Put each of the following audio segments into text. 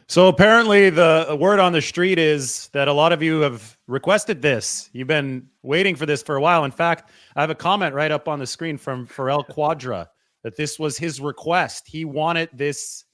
So apparently, the word on the street is that a lot of you have requested this. You've been waiting for this for a while. In fact, I have a comment right up on the screen from Pharrell Quadra that this was his request. He wanted this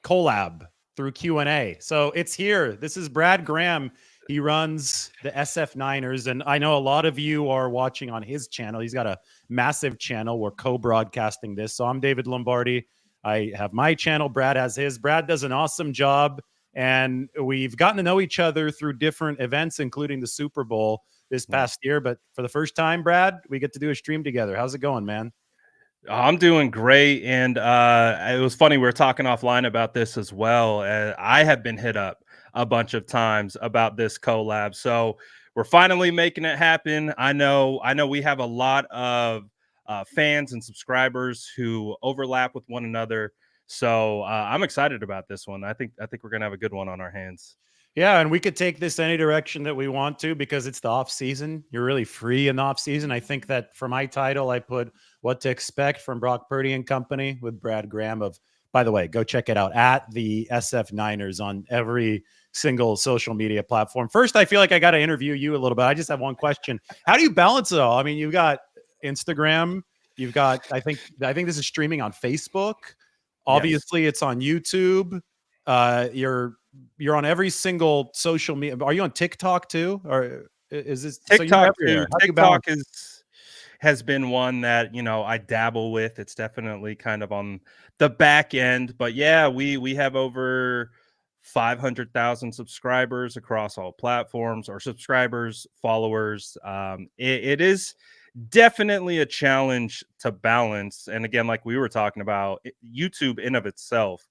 collab through Q&A. So it's here. This is Brad Graham. He runs the SF Niners, and I know a lot of you are watching on his channel. He's got a massive channel. We're co-broadcasting this. So I'm David Lombardi. I have my channel. Brad has his. Brad does an awesome job, and we've gotten to know each other through different events, including the Super Bowl this past year. But for the first time, Brad, we get to do a stream together. How's it going, man? I'm doing great, and it was funny. We were talking offline about this as well. I have been hit up a bunch of times about this collab, so we're finally making it happen. I know. We have a lot of fans and subscribers who overlap with one another, so I'm excited about this one. I think we're gonna have a good one on our hands. Yeah, and we could take this any direction that we want to because it's the off season. You're really free in the off season. I think that for my title, I put what to expect from Brock Purdy and Company with Brad Graham. Of by the way, go check it out at the SF Niners on every single social media platform. First, I feel like I got to interview you a little bit. I just have one question: how do you balance it all? I mean, you've got Instagram, you've got I think this is streaming on Facebook. Yes, Obviously, it's on YouTube. You're on every single social media. Are you on TikTok too, or is this so you're TikTok too. everywhere? How do you TikTok balance? has been one that I dabble with. It's definitely kind of on the back end, but yeah, we have over 500,000 subscribers across all platforms, or subscribers, followers. It is definitely a challenge to balance, and again, like we were talking about, YouTube in of itself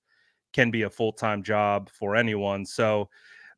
can be a full-time job for anyone. So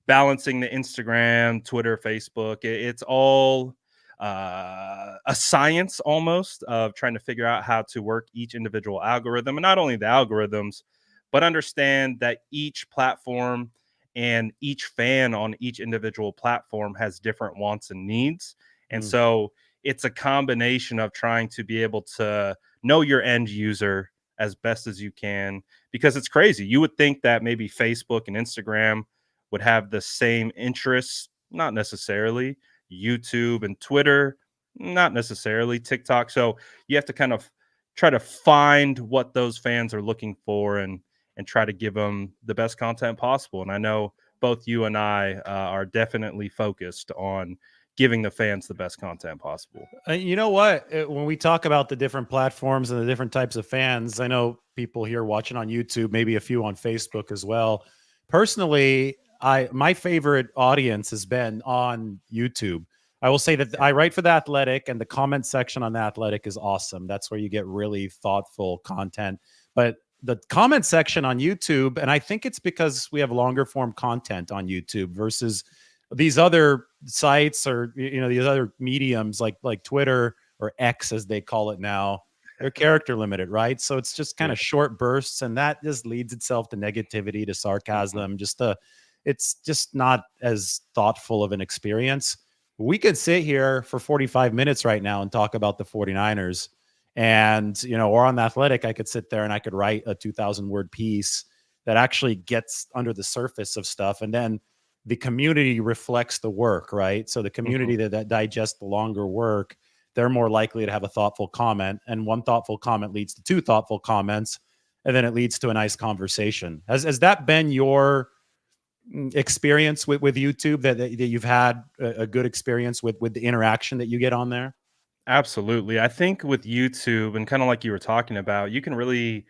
balancing the Instagram, Twitter, Facebook, it's all a science almost of trying to figure out how to work each individual algorithm, and not only the algorithms, but understand that each platform and each fan on each individual platform has different wants and needs. And Mm. so it's a combination of trying to be able to know your end user as best as you can, because it's crazy. You would think that maybe Facebook and Instagram would have the same interests, not necessarily. YouTube and Twitter, not necessarily. TikTok. So you have to kind of try to find what those fans are looking for, and try to give them the best content possible. And I know both you and I are definitely focused on giving the fans the best content possible. You know what? When we talk about the different platforms and the different types of fans, I know people here watching on YouTube, maybe a few on Facebook as well. Personally, I my favorite audience has been on YouTube. I will say that I write for The Athletic, and the comment section on The Athletic is awesome. That's where you get really thoughtful content. But the comment section on YouTube, and I think it's because we have longer form content on YouTube versus these other sites, or these other mediums like Twitter or X as they call it now. They're character limited, right? So it's just kind Yeah. of short bursts, and that just leads itself to negativity, to Mhm. sarcasm. It's just not as thoughtful of an experience. We could sit here for 45 minutes right now and talk about the 49ers, and or on The Athletic, I could sit there and I could write a 2,000 word piece that actually gets under the surface of stuff, and then the community reflects the work, right? So the Mhm. community that digests the longer work, they're more likely to have a thoughtful comment, and one thoughtful comment leads to two thoughtful comments, and then it leads to a nice conversation. Has that been your experience with YouTube, that you've had a good experience with the interaction that you get on there? Absolutely. I think with YouTube, and kind of like you were talking about, you can really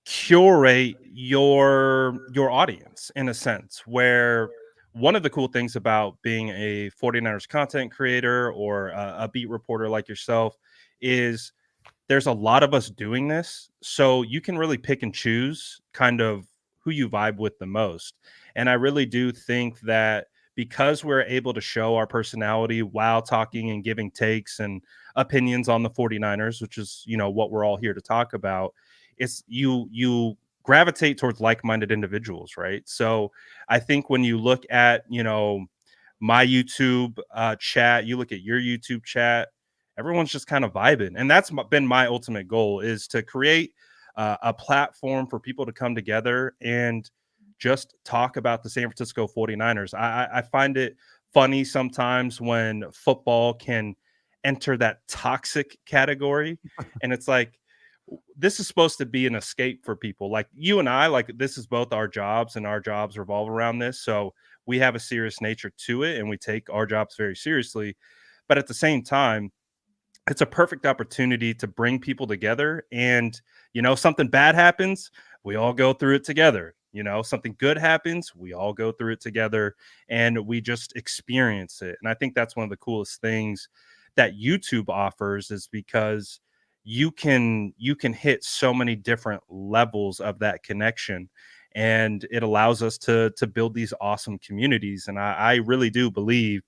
curate your audience in a sense, where one of the cool things about being a 49ers content creator, or a beat reporter like yourself, is there's a lot of us doing this, so you can really pick and choose kind of who you vibe with the most. And I really do think that because we're able to show our personality while talking and giving takes and opinions on the 49ers, which is, what we're all here to talk about, it's you gravitate towards like-minded individuals, right? So I think when you look at, my YouTube chat, you look at your YouTube chat, everyone's just kind of vibing, and that's been my ultimate goal, is to create a platform for people to come together and just talk about the San Francisco 49ers. I find it funny sometimes when football can enter that toxic category. And it's like, this is supposed to be an escape for people like you and I. Like, this is both our jobs, and our jobs revolve around this. So we have a serious nature to it, and we take our jobs very seriously. But at the same time, it's a perfect opportunity to bring people together. And, something bad happens, we all go through it together. Something good happens, we all go through it together, and we just experience it. And I think that's one of the coolest things that YouTube offers, is because you can hit so many different levels of that connection, and it allows us to build these awesome communities. And I really do believe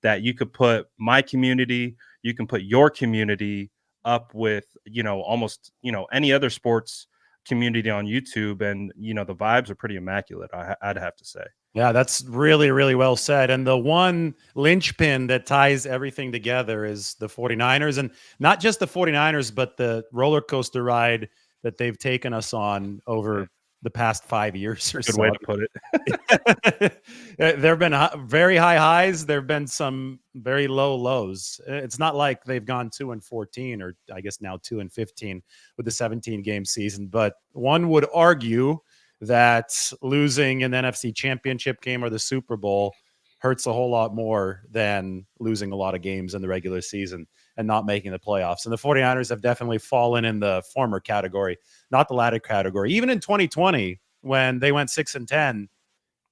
that you could put my community, you can put your community up with, almost, any other sports community on YouTube. And, the vibes are pretty immaculate, I'd have to say. Yeah, that's really, really well said. And the one linchpin that ties everything together is the 49ers, and not just the 49ers, but the roller coaster ride that they've taken us on over the past 5 years or Good so. way to put it. There have been very high highs. There have been some very low lows. It's not like they've gone 2-14, or I guess now 2-15 with the 17 game season. But one would argue that losing an NFC championship game or the Super Bowl hurts a whole lot more than losing a lot of games in the regular season and not making the playoffs. And the 49ers have definitely fallen in the former category, not the latter category. Even in 2020, when they went 6-10,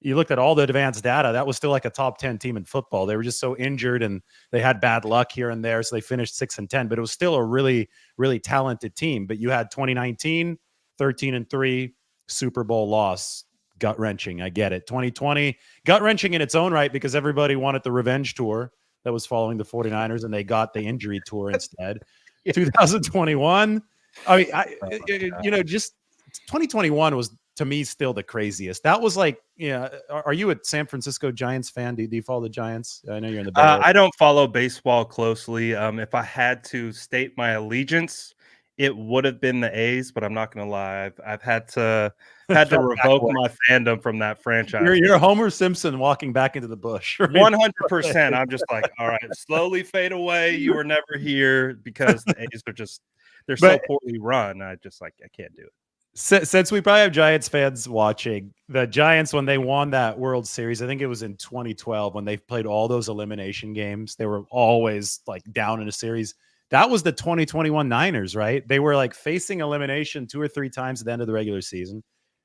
you looked at all the advanced data, that was still like a top 10 team in football. They were just so injured and they had bad luck here and there. So they finished 6-10, but it was still a really, really talented team. But you had 2019, 13-3, Super Bowl loss, gut wrenching. I get it. 2020, gut wrenching in its own right, because everybody wanted the revenge tour that was following the 49ers, and they got the injury tour instead. 2021, I mean, just 2021 was, to me, still the craziest. That was like, are you a San Francisco Giants fan? Do you follow the Giants? I know you're in the Bay Area. I don't follow baseball closely. If I had to state my allegiance, it would have been the A's, but I'm not going to lie. I've had to revoke my fandom from that franchise. You're Homer Simpson walking back into the bush. 100%. I'm just like, all right, slowly fade away. You were never here, because the A's are they're so poorly run. I can't do it. Since we probably have Giants fans watching, the Giants, when they won that World Series, I think it was in 2012, when they played all those elimination games, they were always like down in a series. That was the 2021 Niners, right? They were like facing elimination 2 or 3 times at the end of the regular season.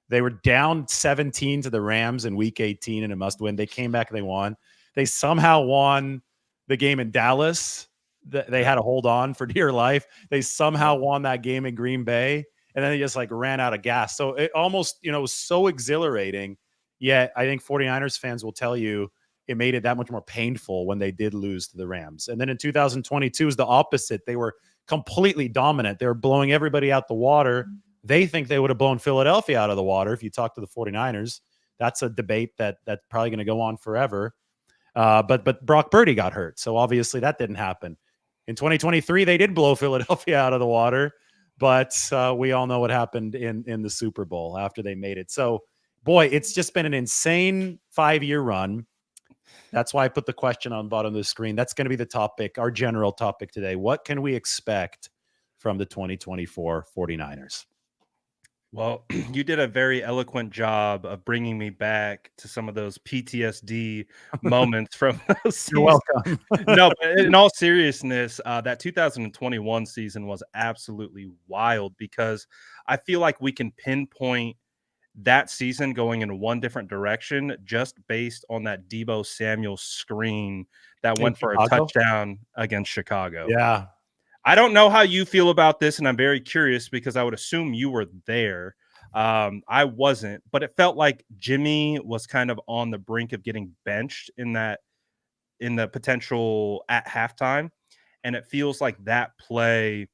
They were down 17 to the Rams in week 18 in a must win. They came back and they won. They somehow won the game in Dallas. They had to hold on for dear life. They somehow won that game in Green Bay. And then they just like ran out of gas. So it almost, was so exhilarating. Yet I think 49ers fans will tell you it made it that much more painful when they did lose to the Rams. And then in 2022 is the opposite. They were completely dominant. They were blowing everybody out the water. They think they would have blown Philadelphia out of the water. If you talk to the 49ers, that's a debate that's probably going to go on forever. But Brock Purdy got hurt. So obviously that didn't happen. In 2023, they did blow Philadelphia out of the water. But we all know what happened in the Super Bowl after they made it. So, boy, it's just been an insane 5-year run. That's why I put the question on the bottom of the screen. That's going to be the topic, our general topic today. What can we expect from the 2024 49ers? Well, you did a very eloquent job of bringing me back to some of those PTSD moments from those seasons. You're welcome. No, but in all seriousness, that 2021 season was absolutely wild, because I feel like we can pinpoint that season going in one different direction just based on that Deebo Samuel screen that went for a touchdown against Chicago. Yeah. I don't know how you feel about this, and I'm very curious, because I would assume you were there. I wasn't, but it felt like Jimmy was kind of on the brink of getting benched in the potential at halftime. And it feels like that play,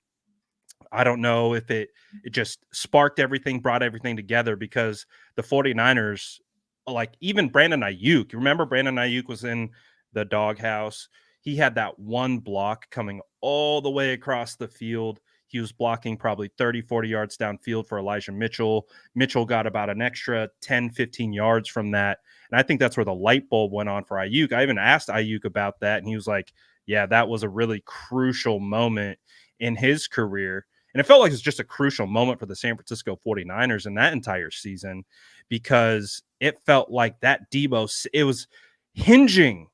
I don't know if it just sparked everything, brought everything together, because the 49ers, like even Brandon Ayuk, you remember Brandon Ayuk was in the doghouse. He had that one block coming all the way across the field. He was blocking probably 30, 40 yards downfield for Elijah Mitchell. Mitchell got about an extra 10, 15 yards from that. And I think that's where the light bulb went on for Ayuk. I even asked Ayuk about that, and he was like, yeah, that was a really crucial moment in his career. And it felt like it was just a crucial moment for the San Francisco 49ers in that entire season, because it felt like that it was hinging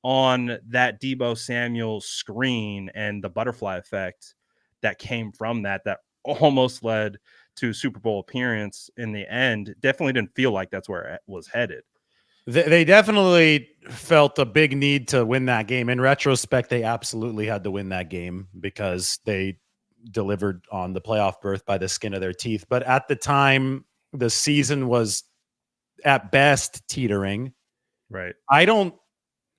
on that Deebo Samuel screen and the butterfly effect that came from that almost led to Super Bowl appearance in the end. Definitely didn't feel like that's where it was headed. They definitely felt a big need to win that game. In retrospect, they absolutely had to win that game because they delivered on the playoff berth by the skin of their teeth. But at the time, the season was at best teetering. Right. I don't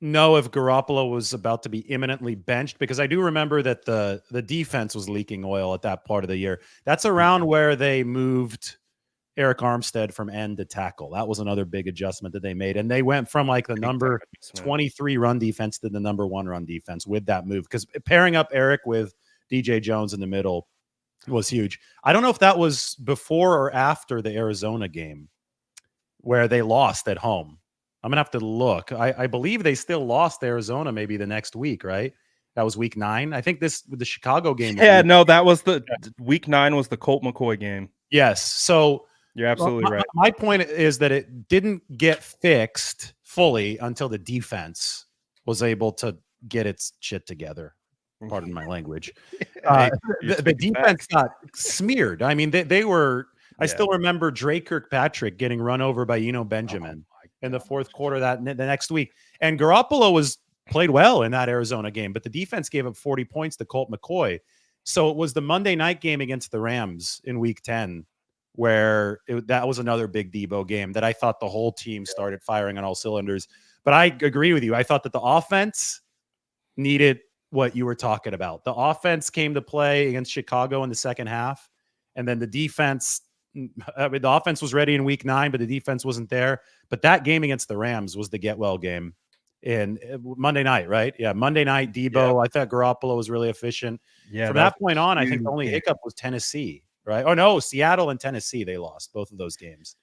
know if Garoppolo was about to be imminently benched, because I do remember that the defense was leaking oil at that part of the year. That's around where they moved Eric Armstead from end to tackle. That was another big adjustment that they made. And they went from like the number 23 run defense to the number 1 run defense with that move, because pairing up Eric with DJ Jones in the middle was huge. I don't know if that was before or after the Arizona game where they lost at home. I'm going to have to look. I believe they still lost Arizona maybe the next week, right? That was week 9. I think the Chicago game. Yeah, no, that was week 9 was the Colt McCoy game. Yes. So you're absolutely right. My point is that it didn't get fixed fully until the defense was able to get its shit together. Pardon my language. The defense got smeared. I mean, they were. I still remember Drake Kirkpatrick getting run over by Benjamin in the fourth quarter the next week, and Garoppolo played well in that Arizona game, but the defense gave up 40 points to Colt McCoy. So it was the Monday night game against the Rams in week 10 where that was another big Deebo game that I thought the whole team started firing on all cylinders. But I agree with you. I thought that the offense needed what you were talking about. The offense came to play against Chicago in the second half, and then the defense, the offense was ready in week 9, but the defense wasn't there. But that game against the Rams was the get well game in Monday night, right? Yeah, Monday night, Deebo. I thought Garoppolo was really efficient. Yeah, from that point on, I think the only hiccup was Tennessee. Right? Oh no, Seattle and Tennessee, they lost both of those games.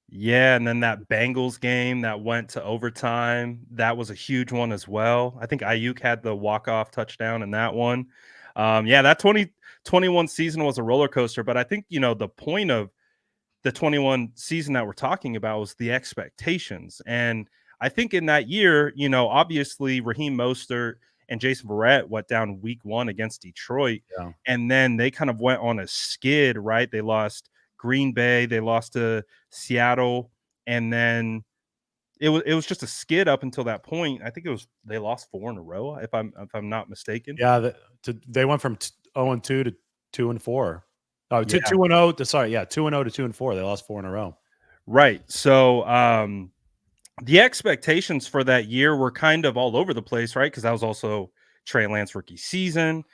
Yeah, and then that Bengals game that went to overtime, that was a huge one as well. I think Ayuk had the walk-off touchdown in that one. That 2021 season was a roller coaster, but I think, the point of the 21 season that we're talking about was the expectations. And I think in that year, obviously Raheem Mostert and Jason Verrett went down week 1 against Detroit. Yeah. And then they kind of went on a skid, right? They lost Green Bay, they lost to Seattle, and then it was just a skid up until that point. I think they lost 4 in a row, if I'm not mistaken. Yeah, they went from 0-2 to 2-4. Oh, 2-0 to 2-0 to 2-4. They lost 4 in a row. Right. So the expectations for that year were kind of all over the place, right? Because that was also Trey Lance rookie season.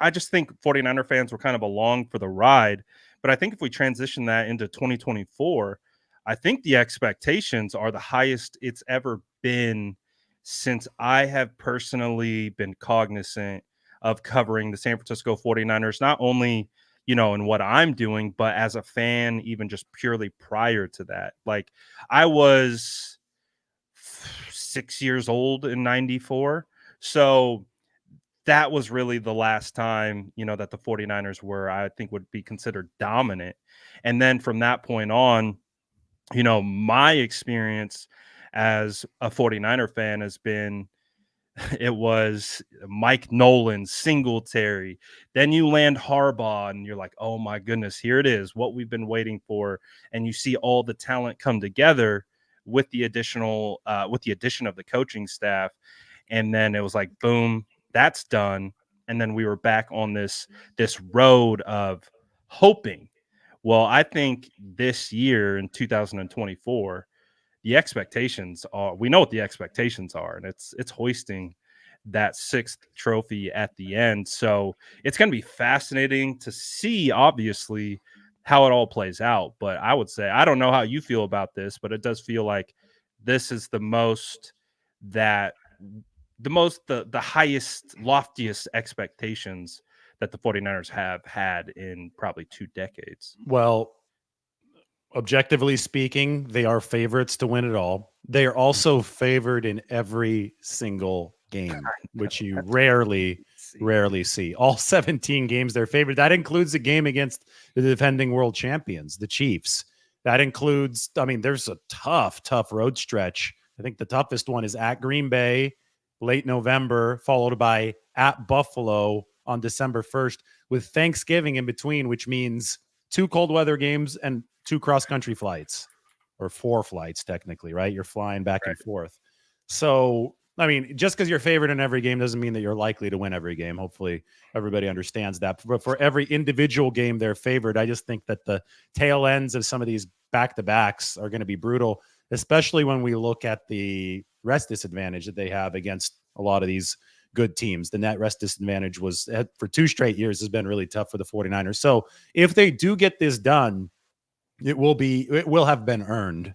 I just think 49er fans were kind of along for the ride. But I think if we transition that into 2024, I think the expectations are the highest it's ever been since I have personally been cognizant of covering the San Francisco 49ers, not only, in what I'm doing, but as a fan, even just purely prior to that. Like, I was 6 years old in 94. So that was really the last time, that the 49ers were, I think, would be considered dominant. And then from that point on, my experience as a 49er fan has been, it was Mike Nolan, Singletary. Then you land Harbaugh, and you're like, oh my goodness, here it is, what we've been waiting for. And you see all the talent come together with the addition of the coaching staff. And then it was like, boom, that's done. And then we were back on this road of hoping. Well, I think this year in 2024, the expectations are, we know what the expectations are, and it's hoisting that 6th trophy at the end. So it's going to be fascinating to see, obviously, how it all plays out. But I would say, I don't know how you feel about this, but it does feel like this is the highest, loftiest expectations that the 49ers have had in probably 2 decades. Well, objectively speaking, they are favorites to win it all. They are also favored in every single game, which you That's rarely see. All 17 games they're favored. That includes a game against the defending world champions, the Chiefs. That includes, I mean, there's a tough road stretch. I think the toughest one is at Green Bay, late November, followed by at Buffalo on December 1st, with Thanksgiving in between, which means 2 cold weather games and 2 cross-country flights, or 4 flights technically, right? You're flying back and forth. So, I mean, just because you're favored in every game doesn't mean that you're likely to win every game. Hopefully everybody understands that. But for every individual game they're favored, I just think that the tail ends of some of these back-to-backs are going to be brutal, especially when we look at the rest disadvantage that they have against a lot of these good teams. The net rest disadvantage was, for 2 straight years, has been really tough for the 49ers. So if they do get this done, it will have been earned.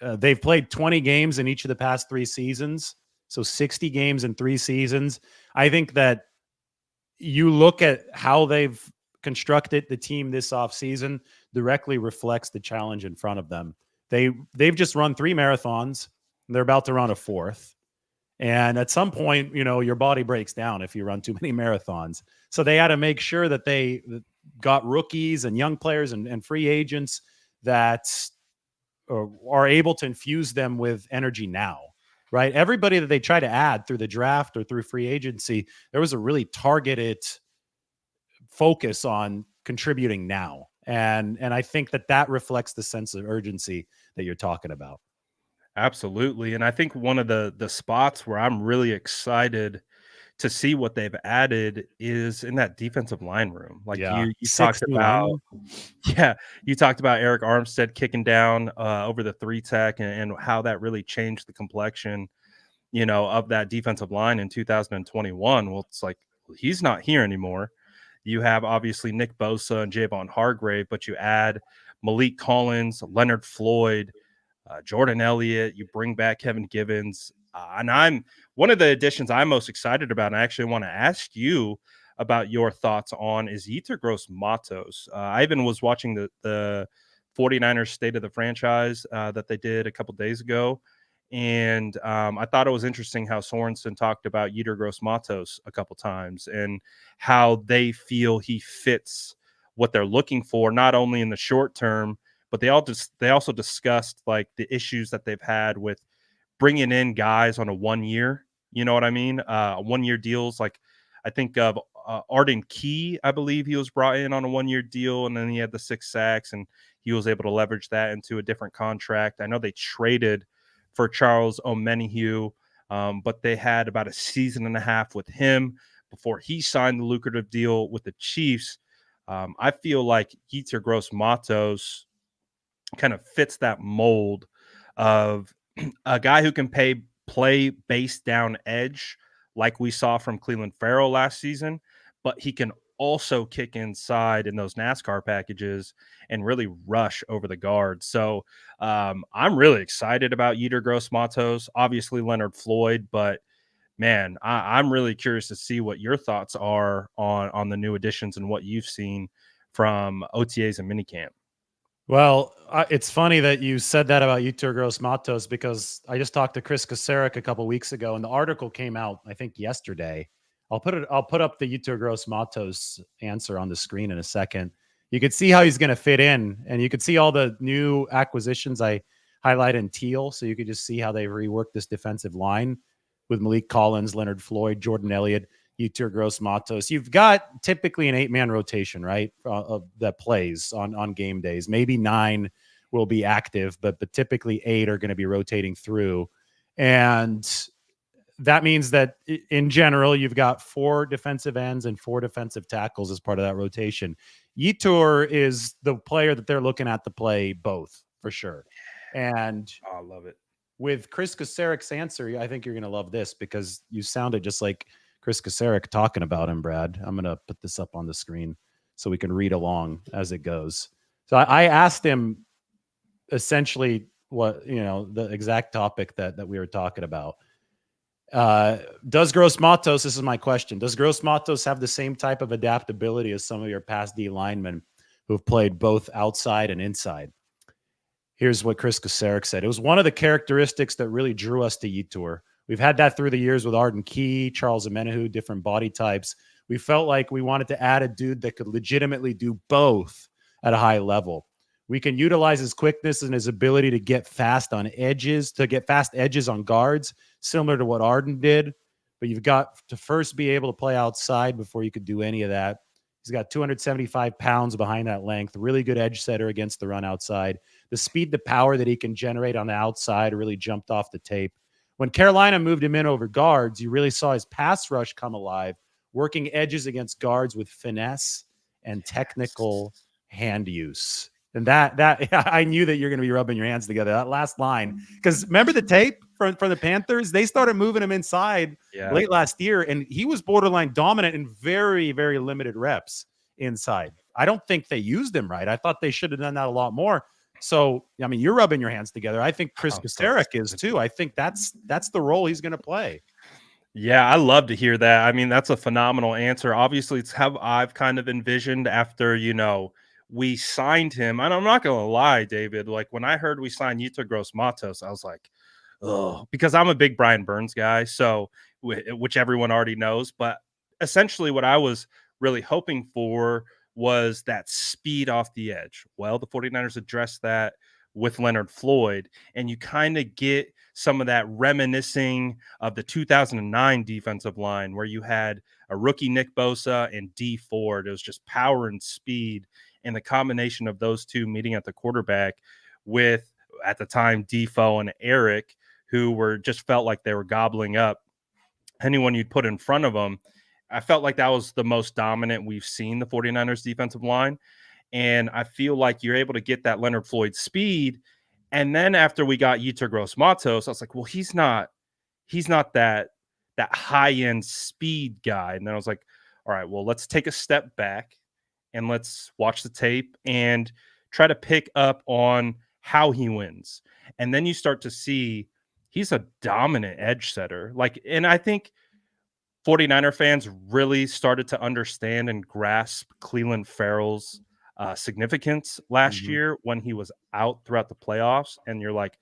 They've played 20 games in each of the past 3 seasons, so 60 games in 3 seasons. I think that you look at how they've constructed the team this offseason directly reflects the challenge in front of them. They've just run 3 marathons, and they're about to run a 4th. And at some point, your body breaks down if you run too many marathons. So they had to make sure that they got rookies and young players and free agents that are able to infuse them with energy now, right? Everybody that they try to add through the draft or through free agency, there was a really targeted focus on contributing now. And I think that reflects the sense of urgency that you're talking about. Absolutely. And I think one of the spots where I'm really excited to see what they've added is in that defensive line room. Like Yeah. you 6 talked new about, linemen. yeah, you talked about Eric Armstead kicking down over the 3 tech and how that really changed the complexion, of that defensive line in 2021. Well, it's like he's not here anymore. You have obviously Nick Bosa and Javon Hargrave, but you add Malik Collins, Leonard Floyd, Jordan Elliott, you bring back Kevin Givens. And I'm one of the additions I'm most excited about, and I actually want to ask you about your thoughts on, is Yetur Gross-Matos. I even was watching the 49ers State of the Franchise that they did a couple days ago. And I thought it was interesting how Sorensen talked about Yetur Gross-Matos a couple times and how they feel he fits what they're looking for, not only in the short term, but they also discussed like the issues that they've had with bringing in guys on a 1 year, you know what I mean? 1 year deals. Like I think of Arden Key, I believe he was brought in on a 1 year deal, and then he had the 6 sacks, and he was able to leverage that into a different contract. I know they traded for Charles Omenihu, but they had about a season and a half with him before he signed the lucrative deal with the Chiefs. I feel like Yetur Gross-Matos kind of fits that mold of a guy who can play base down edge like we saw from Cleveland Farrell last season, but he can also kick inside in those NASCAR packages and really rush over the guard. So I'm really excited about Yetur Gross-Matos, obviously Leonard Floyd, but man, I'm really curious to see what your thoughts are on the new additions and what you've seen from OTAs and minicamp. Well, it's funny that you said that about Yetur Gross-Matos, because I just talked to Chris Kasarik a couple weeks ago, and the article came out, I think, yesterday. I'll put up the Yetur Gross-Matos answer on the screen in a second. You could see how he's going to fit in, and you could see all the new acquisitions I highlight in teal, so you could just see how they reworked this defensive line with Malik Collins, Leonard Floyd, Jordan Elliott, Yetur Gross-Matos. You've got typically an 8-man rotation, right? That plays on game days. Maybe 9 will be active, but typically 8 are going to be rotating through. And that means that in general, you've got 4 defensive ends and 4 defensive tackles as part of that rotation. Yetur is the player that they're looking at to play both for sure. And I love it. with Chris Kasarik's answer, I think you're going to love this, because you sounded just like Chris Kasarik talking about him, Brad. I'm going to put this up on the screen so we can read along as it goes. So I asked him essentially what, the exact topic that we were talking about. Uh, does Gross Matos, this is my question, does Gross Matos have the same type of adaptability as some of your past D linemen who've played both outside and inside? Here's what Chris Kasarik said. It was one of the characteristics that really drew us to Yetur. We've had that through the years with Arden Key, Charles Amenahu, different body types. We felt like we wanted to add a dude that could legitimately do both at a high level. We can utilize his quickness and his ability to get fast on edges, to get fast edges on guards, similar to what Arden did. But you've got to first be able to play outside before you could do any of that. He's got 275 pounds behind that length, really good edge setter against the run outside. The speed, the power that he can generate on the outside really jumped off the tape. When Carolina moved him in over guards, you really saw his pass rush come alive, working edges against guards with finesse and technical hand use. And that I knew that you're going to be rubbing your hands together. That last line, because remember the tape from the Panthers? They started moving him inside late last year, and he was borderline dominant in very, very limited reps inside. I don't think they used him right. I thought they should have done that a lot more. So, I mean, you're rubbing your hands together. I think Chris Kasarik is too. I think that's the role he's going to play. Yeah, I love to hear that. I mean, that's a phenomenal answer. Obviously, it's how I've kind of envisioned after, we signed him. And I'm not going to lie, David, like when I heard we signed Yetur Gross Matos, I was like, oh, because I'm a big Brian Burns guy. So, which everyone already knows. But essentially, what I was really hoping for was that speed off the edge. Well, the 49ers addressed that with Leonard Floyd, and you kind of get some of that reminiscing of the 2009 defensive line where you had a rookie Nick Bosa and D Ford. It was just power and speed, and the combination of those two meeting at the quarterback with, at the time, Defoe and Eric, who were just felt like they were gobbling up anyone you'd put in front of them. I felt like that was the most dominant we've seen the 49ers defensive line. And I feel like you're able to get that Leonard Floyd speed. And then after we got Yetur Gross Matos, I was like, well, he's not that high end speed guy. And then I was like, all right, well, let's take a step back and let's watch the tape and try to pick up on how he wins. And then you start to see he's a dominant edge setter. And I think 49er fans really started to understand and grasp Clelin Ferrell's significance last year when he was out throughout the playoffs. And you're like,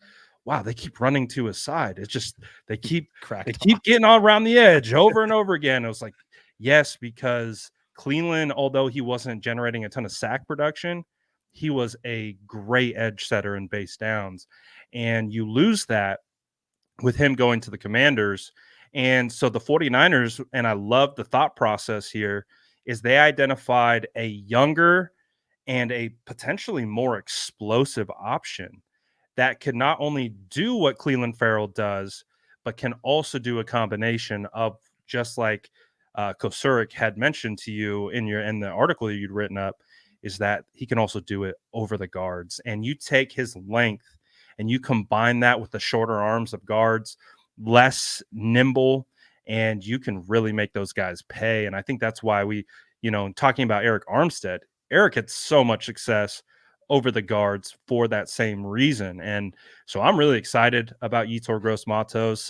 wow, they keep running to his side. It's just they keep getting all around the edge over and over again. It was like, yes, because Cleveland, although he wasn't generating a ton of sack production, he was a great edge setter in base downs. And you lose that with him going to the Commanders. And so the 49ers, and I love the thought process here, is they identified a younger and a potentially more explosive option that could not only do what Clelin Ferrell does, but can also do a combination of, just like Kosurik had mentioned to you in the article you'd written up, is that he can also do it over the guards. And you take his length and you combine that with the shorter arms of guards, less nimble, and you can really make those guys pay. And I think that's why we, talking about Eric Armstead, Eric had so much success over the guards for that same reason. And so I'm really excited about Yetur Gross Matos.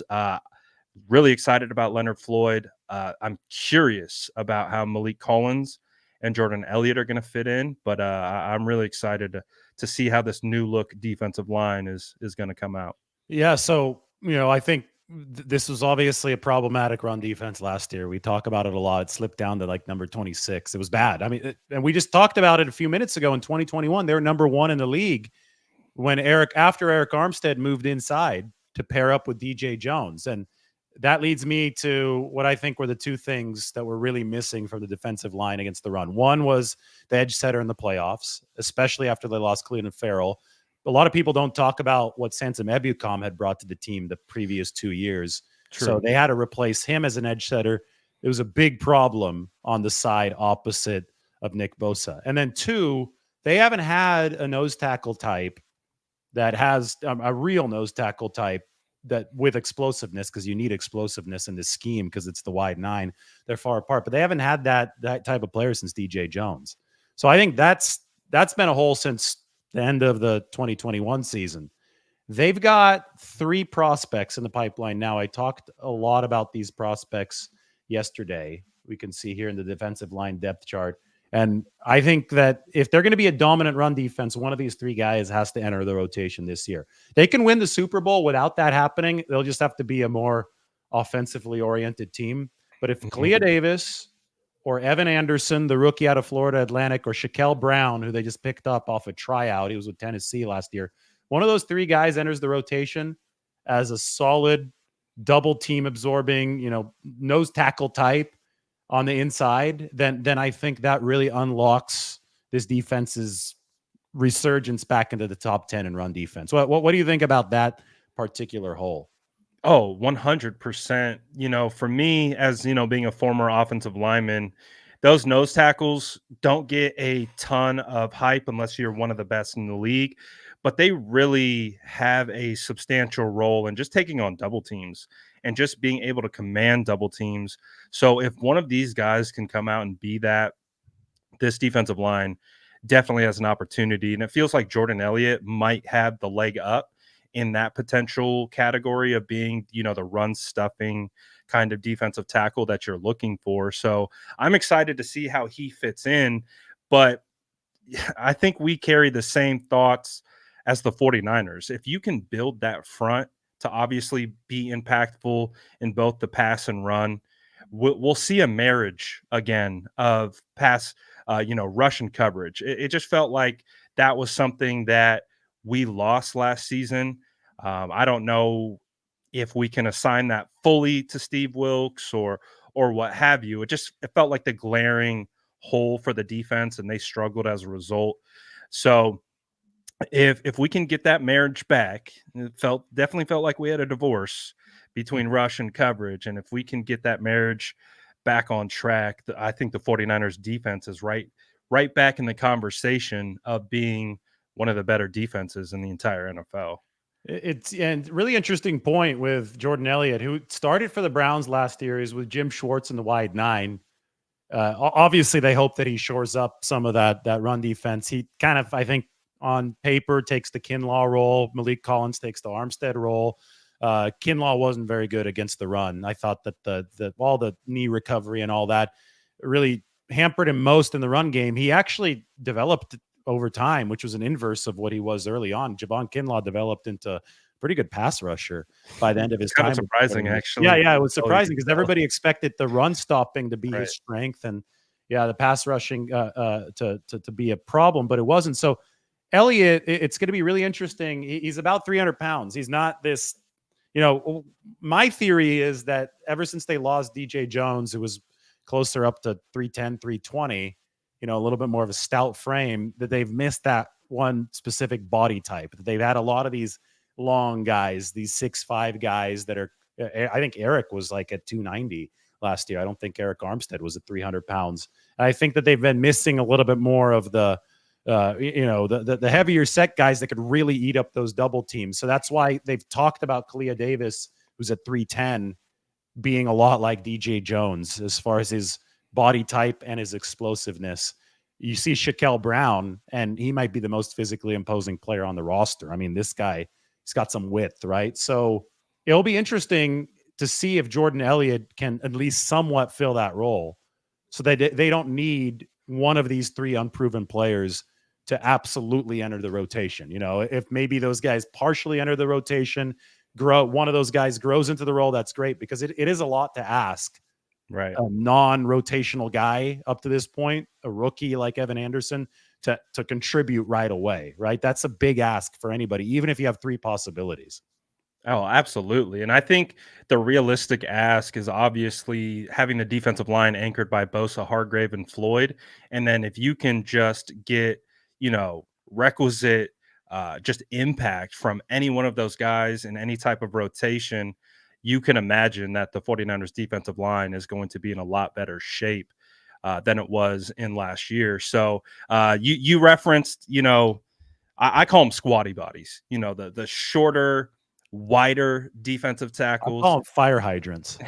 Really excited about Leonard Floyd. I'm curious about how Malik Collins and Jordan Elliott are going to fit in, but I'm really excited to see how this new look defensive line is going to come out. Yeah. So, I think this was obviously a problematic run defense last year. We talk about it a lot. It slipped down to like number 26. It was bad. I mean, and we just talked about it a few minutes ago in 2021. They were number 1 in the league after Eric Armstead moved inside to pair up with DJ Jones. And that leads me to what I think were the two things that were really missing from the defensive line against the run. One was the edge setter in the playoffs, especially after they lost Clelin Ferrell. A lot of people don't talk about what Sansom Ebukam had brought to the team the previous 2 years. True. So they had to replace him as an edge setter. It was a big problem on the side opposite of Nick Bosa. And then 2, they haven't had a nose tackle type that has a real nose tackle type that with explosiveness, because you need explosiveness in this scheme because it's the wide 9. They're far apart, but they haven't had that type of player since DJ Jones. So I think that's been a hole since the end of the 2021 season. They've got 3 prospects in the pipeline now. I talked a lot about these prospects yesterday. We can see here in the defensive line depth chart. And I think that if they're going to be a dominant run defense, one of these 3 guys has to enter the rotation this year. They can win the Super Bowl without that happening. They'll just have to be a more offensively oriented team. But if Mhm. Clea Davis or Evan Anderson, the rookie out of Florida Atlantic, or Shaquille Brown, who they just picked up off a tryout, he was with Tennessee last year, one of those 3 guys enters the rotation as a solid double team absorbing, nose tackle type on the inside, then I think that really unlocks this defense's resurgence back into the top 10 in run defense. What do you think about that particular hole? Oh, 100%. For me, as being a former offensive lineman, those nose tackles don't get a ton of hype unless you're one of the best in the league, but they really have a substantial role in just taking on double teams and just being able to command double teams. So if one of these guys can come out and be that, this defensive line definitely has an opportunity. And it feels like Jordan Elliott might have the leg up in that potential category of being, the run stuffing kind of defensive tackle that you're looking for. So I'm excited to see how he fits in. But I think we carry the same thoughts as the 49ers. If you can build that front to obviously be impactful in both the pass and run, we'll see a marriage again of pass, Russian coverage. It just felt like that was something that we lost last season. I don't know if we can assign that fully to Steve Wilkes or what have you. It felt like the glaring hole for the defense, and they struggled as a result. So if we can get that marriage back, it definitely felt like we had a divorce between rush and coverage. And if we can get that marriage back on track, I think the 49ers defense is right back in the conversation of being one of the better defenses in the entire NFL. It's and really interesting point with Jordan Elliott, who started for the Browns last year, is with Jim Schwartz in the wide 9. Obviously, they hope that he shores up some of that run defense. He kind of, I think, on paper takes the Kinlaw role. Malik Collins takes the Armstead role. Kinlaw wasn't very good against the run. I thought that the all the knee recovery and all that really hampered him most in the run game. He actually developed over time, which was an inverse of what he was early on. Javon Kinlaw developed into a pretty good pass rusher by the end of his Kind time. of surprising, actually. Yeah, it was surprising because everybody expected the run stopping to be Right. his strength, and the pass rushing to be a problem, but it wasn't. So Elliott, it's going to be really interesting. He's about 300 pounds. He's not this. My theory is that ever since they lost DJ Jones, it was closer up to 310, 320, a little bit more of a stout frame, that they've missed that one specific body type. They've had a lot of these long guys, these 6'5" guys that are, I think Eric was like at 290 last year. I don't think Eric Armstead was at 300 pounds. And I think that they've been missing a little bit more of the heavier set guys that could really eat up those double teams. So that's why they've talked about Clea Davis, who's at 310, being a lot like DJ Jones as far as his body type and his explosiveness. You see Shaquille Brown, and he might be the most physically imposing player on the roster. I mean, this guy, he's got some width, right? So it'll be interesting to see if Jordan Elliott can at least somewhat fill that role, so they don't need one of these 3 unproven players to absolutely enter the rotation. If maybe those guys partially enter the rotation, one of those guys grows into the role, that's great, because it is a lot to ask Right. a non-rotational guy up to this point, a rookie like Evan Anderson, to contribute right away, right? That's a big ask for anybody, even if you have 3 possibilities. Oh, absolutely. And I think the realistic ask is obviously having the defensive line anchored by Bosa, Hargrave, and Floyd. And then if you can just get, requisite just impact from any one of those guys in any type of rotation, you can imagine that the 49ers defensive line is going to be in a lot better shape than it was in last year. So you referenced, I call them squatty bodies, the shorter, wider defensive I tackles, call them fire hydrants.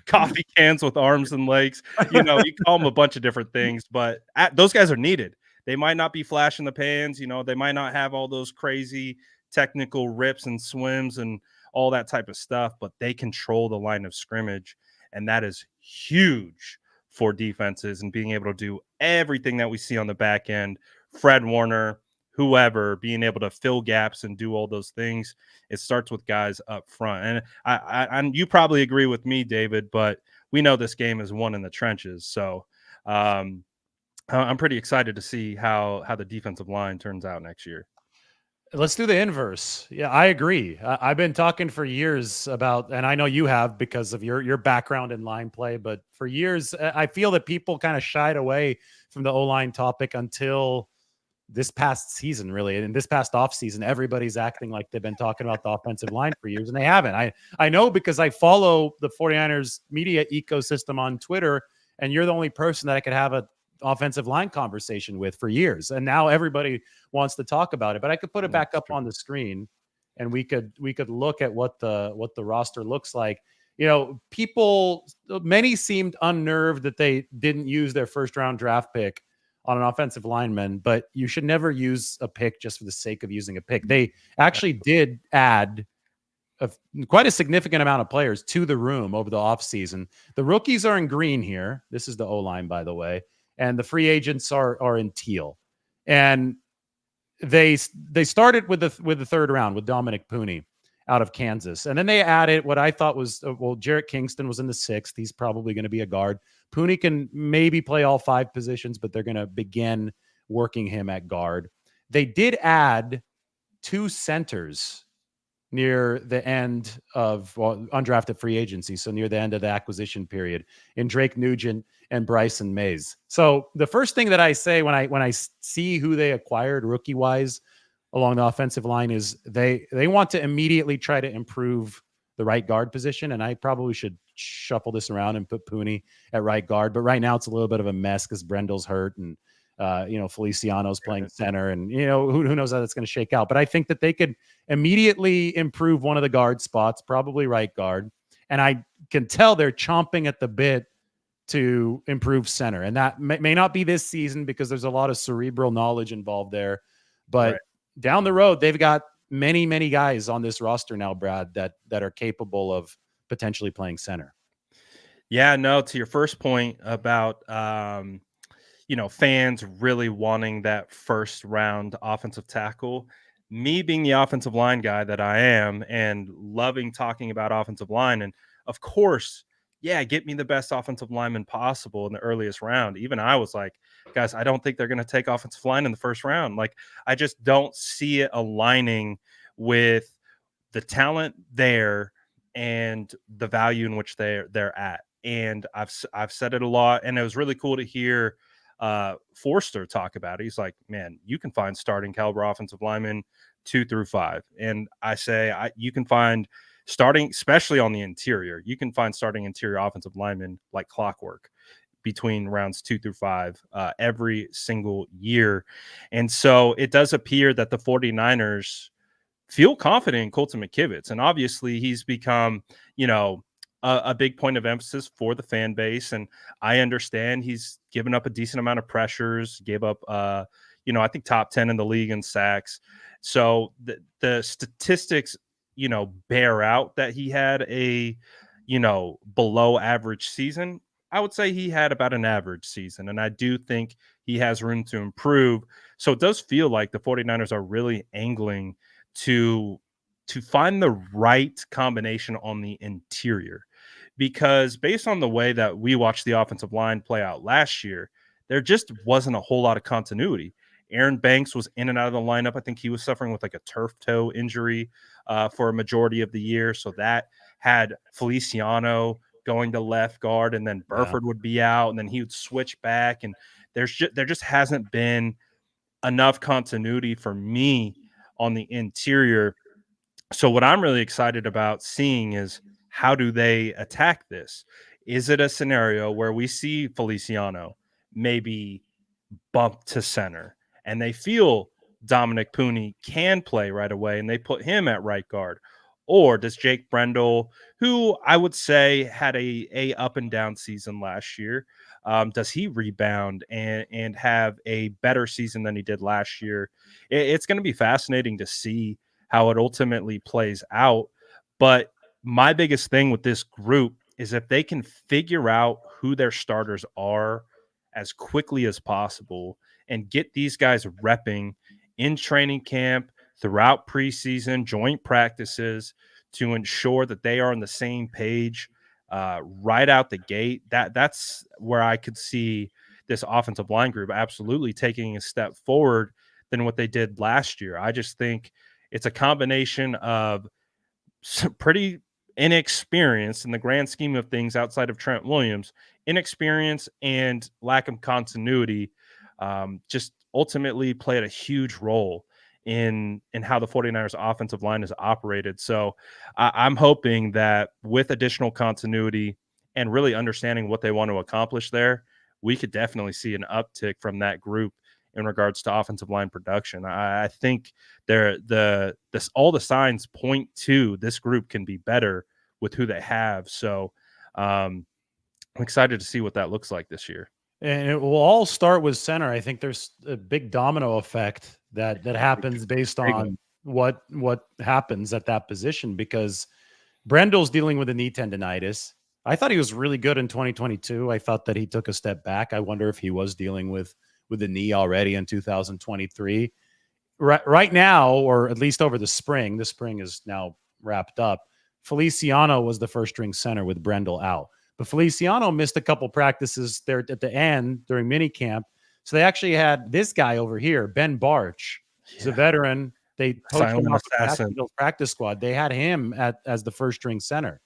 coffee cans with arms and legs. You call them a bunch of different things, but those guys are needed. They might not be flash in the pans. They might not have all those crazy technical rips and swims and all that type of stuff, but they control the line of scrimmage. And that is huge for defenses and being able to do everything that we see on the back end. Fred Warner, whoever, being able to fill gaps and do all those things. It starts with guys up front. And and you probably agree with me, David, but we know this game is won in the trenches. So I'm pretty excited to see how the defensive line turns out next year. Let's do the inverse. Yeah, I agree. I've been talking for years about, and I know you have because of your background in line play, but for years, I feel that people kind of shied away from the O-line topic until this past season, really. And this past off season, everybody's acting like they've been talking about the offensive line for years, and they haven't. I know because I follow the 49ers media ecosystem on Twitter, and you're the only person that I could have a offensive line conversation with for years. And now everybody wants to talk about it. But I could put it back up on the screen and we could look at what the roster looks like. You know, many seemed unnerved that they didn't use their first round draft pick on an offensive lineman, but you should never use a pick just for the sake of using a pick. They actually did add quite a significant amount of players to the room over the offseason. The rookies are in green here. This is the O-line, by the way. And the free agents are in teal. And they started with the third round with Dominic Pooney out of Kansas. And then they added what I thought was, Jarrett Kingston was in the sixth. He's probably going to be a guard. Pooney can maybe play all five positions, but they're going to begin working him at guard. They did add two centers near the end of undrafted free agency, so near the end of the acquisition period, in Drake Nugent and Bryson Mays. So the first thing that I say when I see who they acquired rookie wise along the offensive line is they want to immediately try to improve the right guard position, and I probably should shuffle this around and put Pooney at right guard. But right now it's a little bit of a mess because Brendel's hurt and Feliciano's playing center, and who knows how that's going to shake out. But I think that they could immediately improve one of the guard spots, probably right guard. And I can tell they're chomping at the bit to improve center. And that may not be this season because there's a lot of cerebral knowledge involved there. But down the road, they've got many, many guys on this roster now, Brad, that are capable of potentially playing center. Yeah, no, to your first point about fans really wanting that first round offensive tackle. Me being the offensive line guy that I am and loving talking about offensive line. And of course, yeah, get me the best offensive lineman possible in the earliest round. Even I was like, guys, I don't think they're going to take offensive line in the first round. Like, I just don't see it aligning with the talent there and the value in which they're at. And I've said it a lot, and it was really cool to hear Forster talk about it. He's like, man, you can find starting caliber offensive linemen 2 through 5. And I say, you can find starting, especially on the interior, you can find starting interior offensive linemen like clockwork between rounds 2 through 5 every single year. And so it does appear that the 49ers feel confident in Colton McKivitz. And obviously he's become, a big point of emphasis for the fan base. And I understand he's given up a decent amount of pressures, gave up, I think top 10 in the league in sacks. So the statistics, bear out that he had a, below average season. I would say he had about an average season. And I do think he has room to improve. So it does feel like the 49ers are really angling to find the right combination on the interior, because based on the way that we watched the offensive line play out last year, there just wasn't a whole lot of continuity. Aaron Banks was in and out of the lineup. I think he was suffering with like a turf toe injury for a majority of the year. So that had Feliciano going to left guard, and then Burford would be out, and then he would switch back. And there just hasn't been enough continuity for me on the interior. So what I'm really excited about seeing is, how do they attack this? Is it a scenario where we see Feliciano maybe bump to center and they feel Dominic Pooney can play right away and they put him at right guard? Or does Jake Brendel, who I would say had a up and down season last year, does he rebound and have a better season than he did last year? It's going to be fascinating to see how it ultimately plays out. But my biggest thing with this group is if they can figure out who their starters are as quickly as possible and get these guys repping in training camp, throughout preseason, joint practices to ensure that they are on the same page right out the gate. That's where I could see this offensive line group absolutely taking a step forward than what they did last year. I just think it's a combination of some pretty inexperienced in the grand scheme of things outside of Trent Williams, inexperience and lack of continuity just ultimately played a huge role in how the 49ers offensive line is operated. So I'm hoping that with additional continuity and really understanding what they want to accomplish there, we could definitely see an uptick from that group in regards to offensive line production. I think all the signs point to this group can be better with who they have. So I'm excited to see what that looks like this year. And it will all start with center. I think there's a big domino effect that happens based Big one. on what happens at that position, because Brendel's dealing with a knee tendonitis. I thought he was really good in 2022. I thought that he took a step back. I wonder if he was dealing with the knee already in 2023. Right now, or at least over the spring is now wrapped up. Feliciano was the first string center with Brendel out. But Feliciano missed a couple practices there at the end during minicamp. So they actually had this guy over here, Ben Barch. He's a veteran. They poached him Silent off the assassin. Jacksonville practice squad. They had him as the first string center.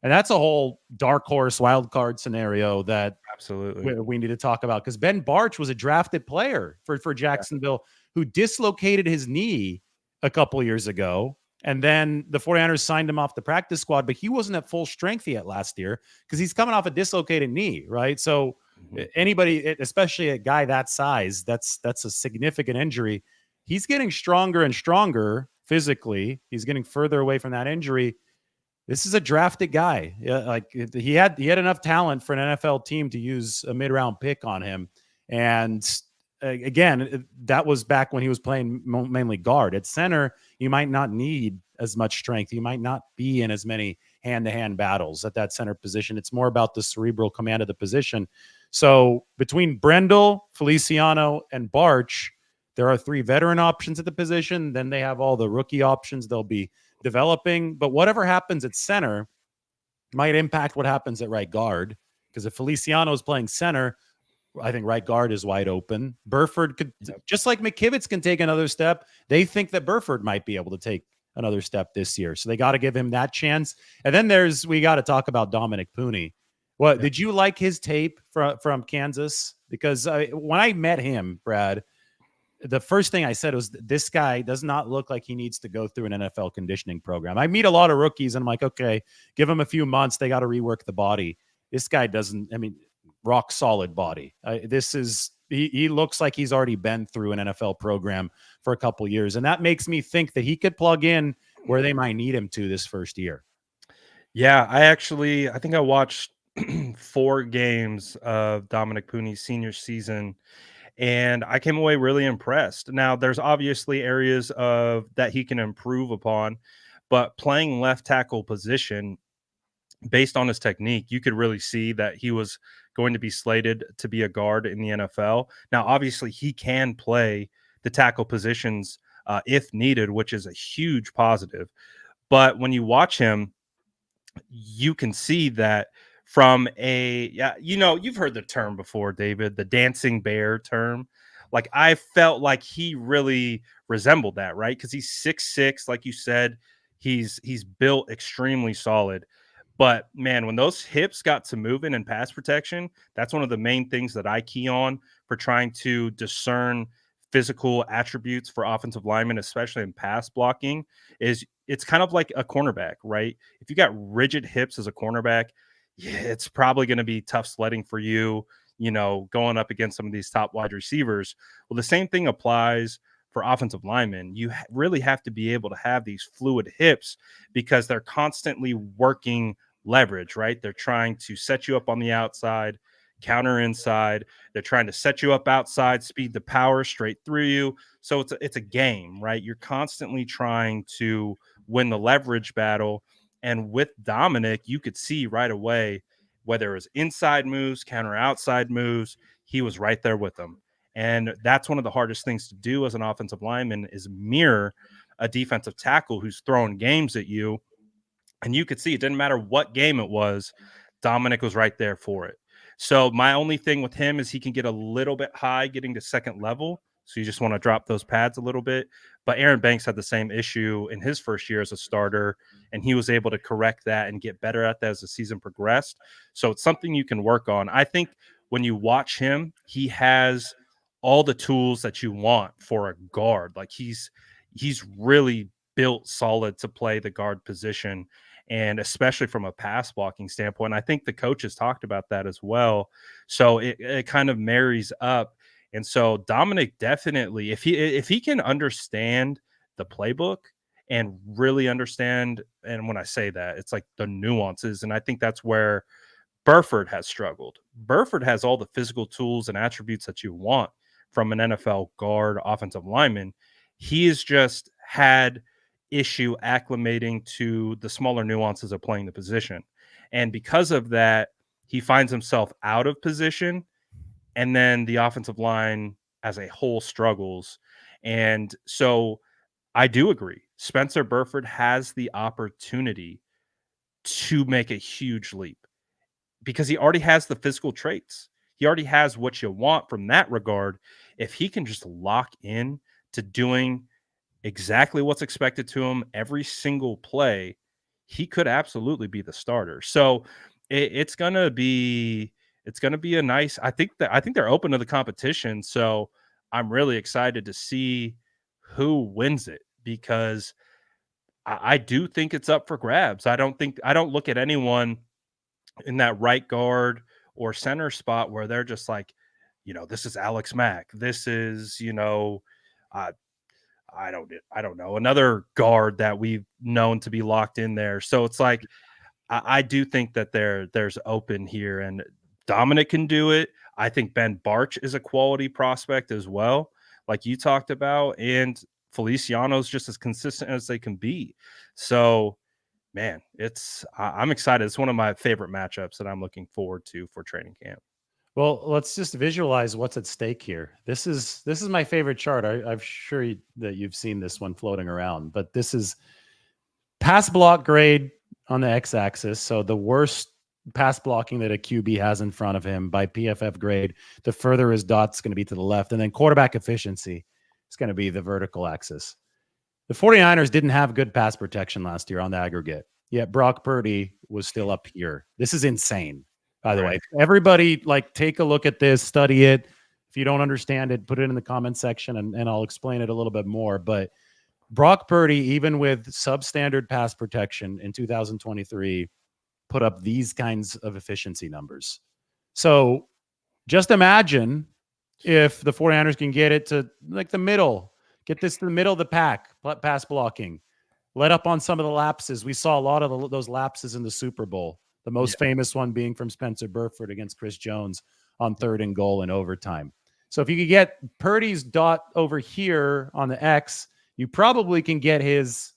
And that's a whole dark horse wild card scenario that Absolutely. we need to talk about, because Ben Barch was a drafted player for Jacksonville who dislocated his knee a couple years ago. And then the 49ers signed him off the practice squad, but he wasn't at full strength yet last year because he's coming off a dislocated knee, right? So anybody, especially a guy that size, that's a significant injury. He's getting stronger and stronger physically. He's getting further away from that injury. This is a drafted guy. Yeah, like he had enough talent for an NFL team to use a mid-round pick on him. And again, that was back when he was playing mainly guard. At center, you might not need as much strength. You might not be in as many hand-to-hand battles at that center position. It's more about the cerebral command of the position. So between Brendel, Feliciano, and Barch, there are 3 veteran options at the position. Then they have all the rookie options they'll be developing. But whatever happens at center might impact what happens at right guard. Because if Feliciano is playing center, I think right guard is wide open. Burford could, just like McKivitz can take another step. They think that Burford might be able to take another step this year. So they got to give him that chance. And then we got to talk about Dominic Pooney. Did you like his tape from Kansas? Because when I met him, Brad, the first thing I said was, this guy does not look like he needs to go through an NFL conditioning program. I meet a lot of rookies and I'm like, okay, give him a few months. They got to rework the body. This guy doesn't, rock solid body. He looks like he's already been through an NFL program for a couple years. And that makes me think that he could plug in where they might need him to this first year. Yeah, I think I watched 4 games of Dominic Pooney's senior season, and I came away really impressed. Now, there's obviously areas of that he can improve upon, but playing left tackle position, based on his technique, you could really see that he was going to be slated to be a guard in the NFL. Now, obviously, he can play the tackle positions if needed, which is a huge positive. But when you watch him, you can see that from you've heard the term before, David, the dancing bear term. Like, I felt like he really resembled that, right? Because he's 6'6", like you said, he's built extremely solid. But man, when those hips got to moving in pass protection, that's one of the main things that I key on for trying to discern physical attributes for offensive linemen, especially in pass blocking. Is it's kind of like a cornerback, right? If you got rigid hips as a cornerback, it's probably going to be tough sledding for you, going up against some of these top wide receivers. Well, the same thing applies for offensive linemen. You really have to be able to have these fluid hips because they're constantly working leverage, right? They're trying to set you up on the outside, counter inside. They're trying to set you up outside, speed the power straight through you. So it's a game, right? You're constantly trying to win the leverage battle. And with Dominic, you could see right away whether it was inside moves, counter outside moves, he was right there with them. And that's one of the hardest things to do as an offensive lineman is mirror a defensive tackle who's throwing games at you. And you could see it didn't matter what game it was, Dominic was right there for it. So my only thing with him is he can get a little bit high getting to second level. So you just want to drop those pads a little bit. But Aaron Banks had the same issue in his first year as a starter, and he was able to correct that and get better at that as the season progressed. So it's something you can work on. I think when you watch him, he has all the tools that you want for a guard. Like he's really built solid to play the guard position, and especially from a pass blocking standpoint. I think the coaches talked about that as well. So it kind of marries up. And so Dominic definitely, if he can understand the playbook and really understand, and when I say that, it's like the nuances, and I think that's where Burford has struggled. Burford has all the physical tools and attributes that you want from an NFL guard offensive lineman. He has just had issue acclimating to the smaller nuances of playing the position. And because of that, he finds himself out of position. And then the offensive line as a whole struggles. And so I do agree. Spencer Burford has the opportunity to make a huge leap because he already has the physical traits. He already has what you want from that regard. If he can just lock in to doing exactly what's expected to him every single play, he could absolutely be the starter. So it's gonna be a nice. I think they're open to the competition. So I'm really excited to see who wins it because I do think it's up for grabs. I don't look at anyone in that right guard or center spot where they're just like, this is Alex Mack. This is, uh, I don't know, another guard that we've known to be locked in there. So it's like I do think that there's open here, and Dominic can do it. I think Ben Barch is a quality prospect as well, like you talked about, and Feliciano's just as consistent as they can be. So man, I'm excited. It's one of my favorite matchups that I'm looking forward to for training camp. Well, let's just visualize what's at stake here. This is my favorite chart. I'm sure that you've seen this one floating around, but this is pass block grade on the x-axis. So the worst pass blocking that a QB has in front of him by PFF grade. The further his dot's going to be to the left, and then quarterback efficiency is going to be the vertical axis. The 49ers didn't have good pass protection last year on the aggregate, yet Brock Purdy was still up here. This is insane, by the way. Everybody, take a look at this, study it. If you don't understand it, put it in the comment section, and I'll explain it a little bit more. But Brock Purdy, even with substandard pass protection in 2023, put up these kinds of efficiency numbers. So just imagine if the 49ers can get it to the middle, get this to the middle of the pack, pass blocking, let up on some of the lapses. We saw a lot of those lapses in the Super Bowl, the most famous one being from Spencer Burford against Chris Jones on 3rd and goal in overtime. So if you could get Purdy's dot over here on the X, you probably can get his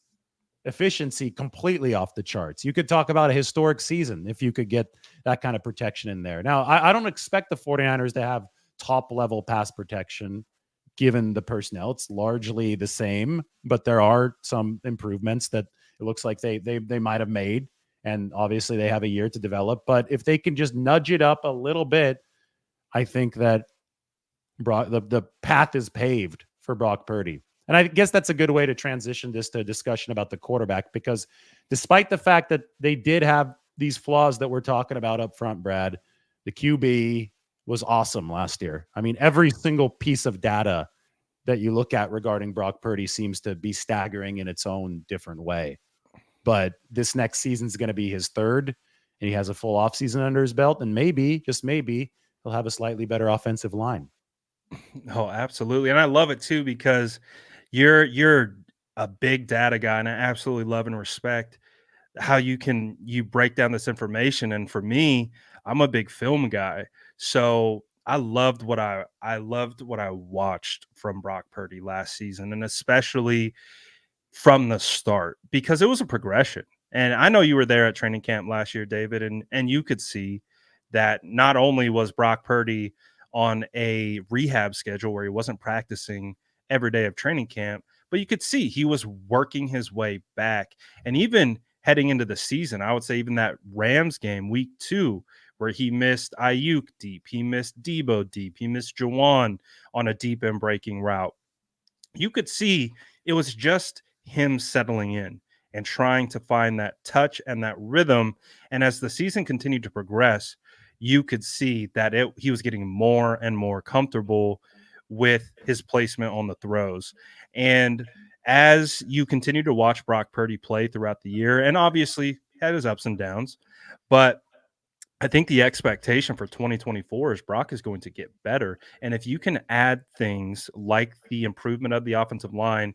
efficiency completely off the charts. You could talk about a historic season if you could get that kind of protection in there. Now, I don't expect the 49ers to have top level pass protection given the personnel. It's largely the same, but there are some improvements that it looks like they might have made. And obviously they have a year to develop. But if they can just nudge it up a little bit, I think that the path is paved for Brock Purdy. And I guess that's a good way to transition this to a discussion about the quarterback, because despite the fact that they did have these flaws that we're talking about up front, Brad, the QB was awesome last year. I mean, every single piece of data that you look at regarding Brock Purdy seems to be staggering in its own different way. But this next season is going to be his third, and he has a full offseason under his belt, and maybe, just maybe, he'll have a slightly better offensive line. Oh, absolutely. And I love it too because you're a big data guy, and I absolutely love and respect how you break down this information. And for me, I'm a big film guy, so I loved what I watched from Brock Purdy last season, and especially from the start, because it was a progression. And I know you were there at training camp last year, David, and you could see that not only was Brock Purdy on a rehab schedule where he wasn't practicing every day of training camp, but you could see he was working his way back. And even heading into the season, I would say even that Rams game, week 2, where he missed Ayuk deep, he missed Debo deep, he missed Jawan on a deep and breaking route. You could see it was just him settling in and trying to find that touch and that rhythm. And as the season continued to progress, you could see that he was getting more and more comfortable with his placement on the throws. And as you continue to watch Brock Purdy play throughout the year, and obviously had his ups and downs, but I think the expectation for 2024 is Brock is going to get better. And if you can add things like the improvement of the offensive line,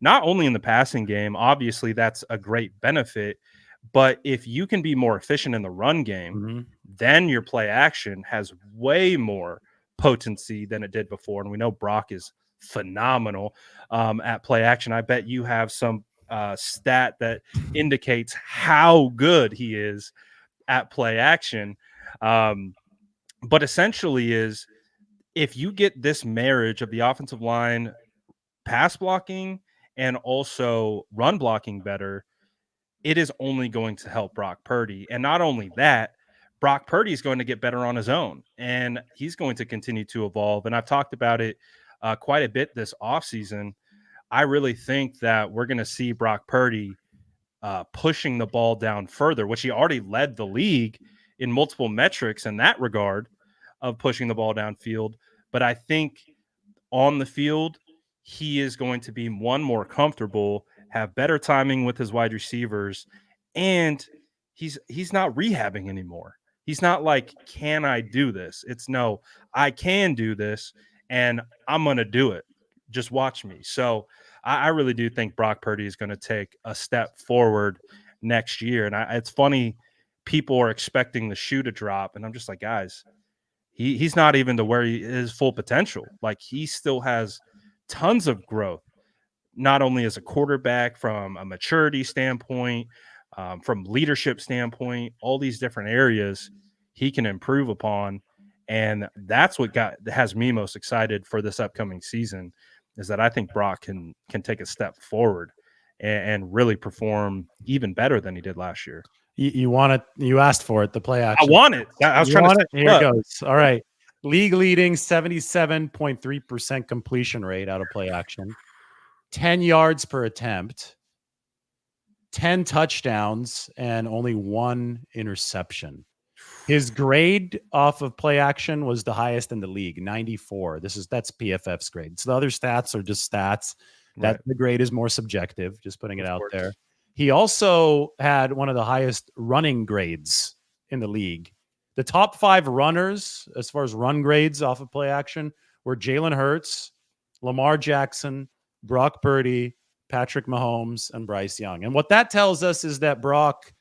not only in the passing game, obviously that's a great benefit, but if you can be more efficient in the run game, Mhm. then your play action has way more potency than it did before. And we know Brock is phenomenal at play action. I bet you have some stat that indicates how good he is at play action. Um, but essentially is if you get this marriage of the offensive line pass blocking and also run blocking better, it is only going to help Brock Purdy. And not only that, Brock Purdy is going to get better on his own and he's going to continue to evolve. And I've talked about it quite a bit this offseason. I really think that we're going to see Brock Purdy pushing the ball down further, which he already led the league in multiple metrics in that regard of pushing the ball downfield. But I think on the field, he is going to be more comfortable, have better timing with his wide receivers, and he's not rehabbing anymore. He's not like, can I do this? It's no, I can do this, and I'm gonna do it. Just watch me. So I really do think Brock Purdy is going to take a step forward next year. And it's funny, people are expecting the shoe to drop, and I'm just like, guys, he's not even to where he is full potential. Like he still has tons of growth, not only as a quarterback from a maturity standpoint, from leadership standpoint, all these different areas he can improve upon. And that's what has me most excited for this upcoming season is that I think Brock can take a step forward and really perform even better than he did last year. You want it? You asked for it. The play I action. want it. I was You trying to want set it? you Here it up. goes. All right. League leading 77.3% completion rate out of play action, 10 yards per attempt, 10 touchdowns, and only 1 interception. His grade off of play action was the highest in the league, 94. That's PFF's grade. So the other stats are just stats. That Right. the grade is more subjective, just putting it Of out course. there. He also had one of the highest running grades in the league. The top 5 runners, as far as run grades off of play action, were Jalen Hurts, Lamar Jackson, Brock Purdy, Patrick Mahomes, and Bryce Young. And what that tells us is that Brock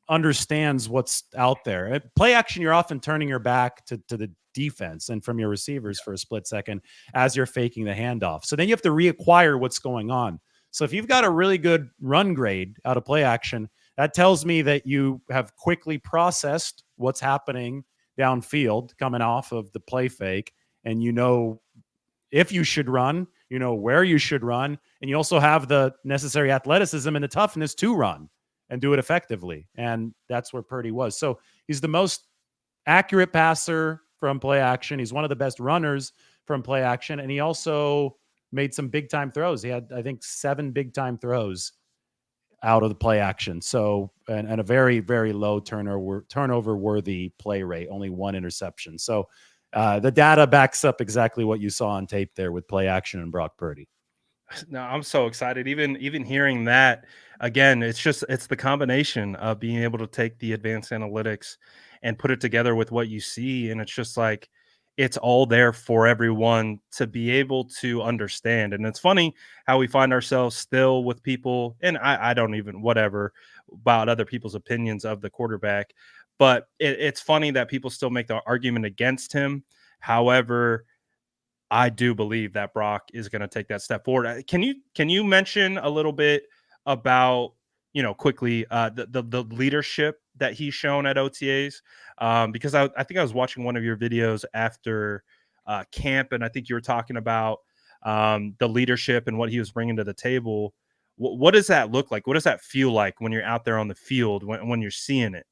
understands what's out there. At play action, you're often turning your back to the defense and from your receivers for a split second as you're faking the handoff. So then you have to reacquire what's going on. So if you've got a really good run grade out of play action, that tells me that you have quickly processed what's happening downfield coming off of the play fake, and you know if you should run, you know where you should run, and you also have the necessary athleticism and the toughness to run and do it effectively. And that's where Purdy was. So he's the most accurate passer from play action. He's one of the best runners from play action. And he also made some big time throws. He had, I think, 7 big time throws out of the play action. So, and a very, very low turnover worthy play rate, only 1 interception. So the data backs up exactly what you saw on tape there with play action and Brock Purdy. No, I'm so excited. Even hearing that again, it's the combination of being able to take the advanced analytics and put it together with what you see, and it's just like it's all there for everyone to be able to understand. And it's funny how we find ourselves still with people, and I don't even whatever about other people's opinions of the quarterback, but it's funny that people still make the argument against him. However, I do believe that Brock is going to take that step forward. Can you mention a little bit about, quickly, the leadership that he's shown at OTAs? Because I think I was watching one of your videos after camp, and I think you were talking about the leadership and what he was bringing to the table. What does that look like? What does that feel like when you're out there on the field, when you're seeing it?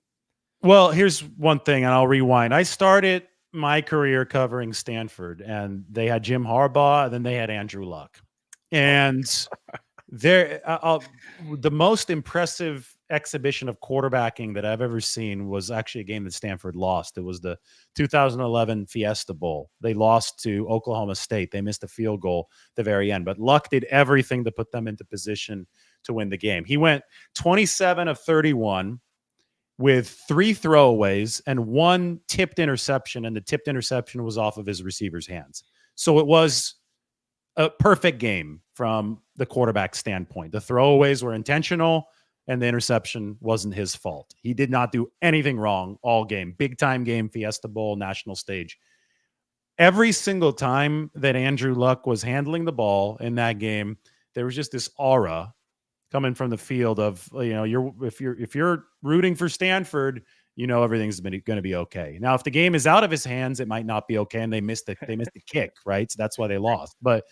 Well, here's one thing, and I'll rewind. I started my career covering Stanford, and they had Jim Harbaugh, and then they had Andrew Luck. And the most impressive exhibition of quarterbacking that I've ever seen was actually a game that Stanford lost. It was the 2011 Fiesta Bowl. They lost to Oklahoma State. They missed a field goal at the very end, but Luck did everything to put them into position to win the game. He went 27 of 31 with 3 throwaways and 1 tipped interception, and the tipped interception was off of his receiver's hands. So it was a perfect game from the quarterback standpoint. The throwaways were intentional, and the interception wasn't his fault. He did not do anything wrong all game. Big time game, Fiesta Bowl, national stage. Every single time that Andrew Luck was handling the ball in that game, there was just this aura coming from the field of, if you're rooting for Stanford, everything's going to be okay. Now, if the game is out of his hands, it might not be okay, and they missed the kick, right? So that's why they lost. But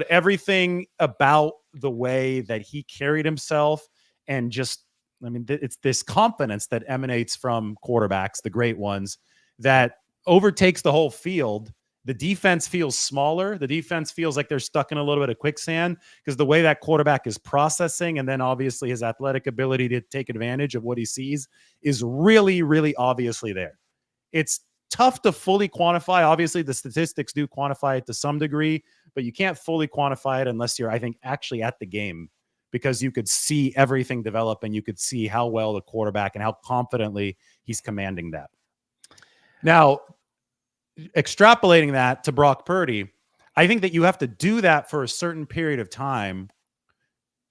everything about the way that he carried himself, and just, it's this confidence that emanates from quarterbacks, the great ones, that overtakes the whole field. The defense feels smaller. The defense feels like they're stuck in a little bit of quicksand, because the way that quarterback is processing, and then obviously his athletic ability to take advantage of what he sees, is really, really obviously there. It's tough to fully quantify. Obviously, the statistics do quantify it to some degree, but you can't fully quantify it unless you're, I think, actually at the game, because you could see everything develop, and you could see how well the quarterback and how confidently he's commanding that. Now, extrapolating that to Brock Purdy, I think that you have to do that for a certain period of time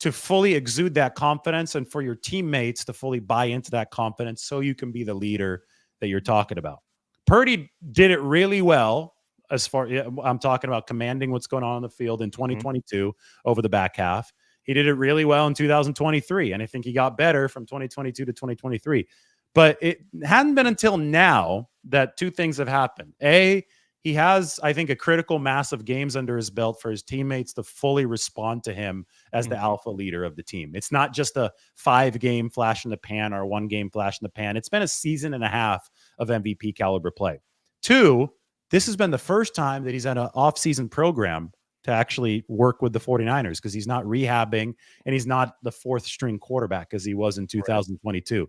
to fully exude that confidence, and for your teammates to fully buy into that confidence, so you can be the leader that you're talking about. Purdy did it really well, as far I'm talking about commanding what's going on the field in 2022 over the back half. He did it really well in 2023, and I think he got better from 2022 to 2023. But it hadn't been until now that 2 things have happened. A, he has, I think, a critical mass of games under his belt for his teammates to fully respond to him as the alpha leader of the team. It's not just a 5-game flash in the pan or a 1-game flash in the pan. It's been a season and a half of MVP caliber play. 2, this has been the first time that he's had an off-season program to actually work with the 49ers, because he's not rehabbing, and he's not the 4th string quarterback as he was in 2022. Right.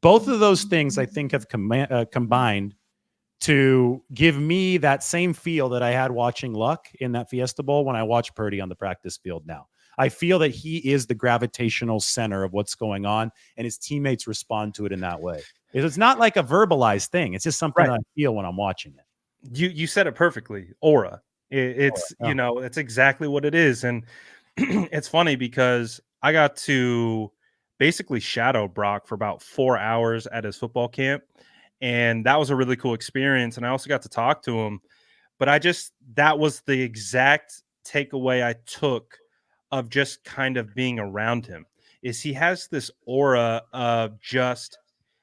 Both of those things, I think, have combined to give me that same feel that I had watching Luck in that Fiesta Bowl when I watch Purdy on the practice field now. I feel that he is the gravitational center of what's going on, and his teammates respond to it in that way. It's not like a verbalized thing. It's just something that I feel when I'm watching it. You said it perfectly. Aura. It's it's exactly what it is. And it's funny because I got to basically shadow Brock for about 4 hours at his football camp, and that was a really cool experience. And I also got to talk to him, but that was the exact takeaway I took of just kind of being around him. Is he has this aura of just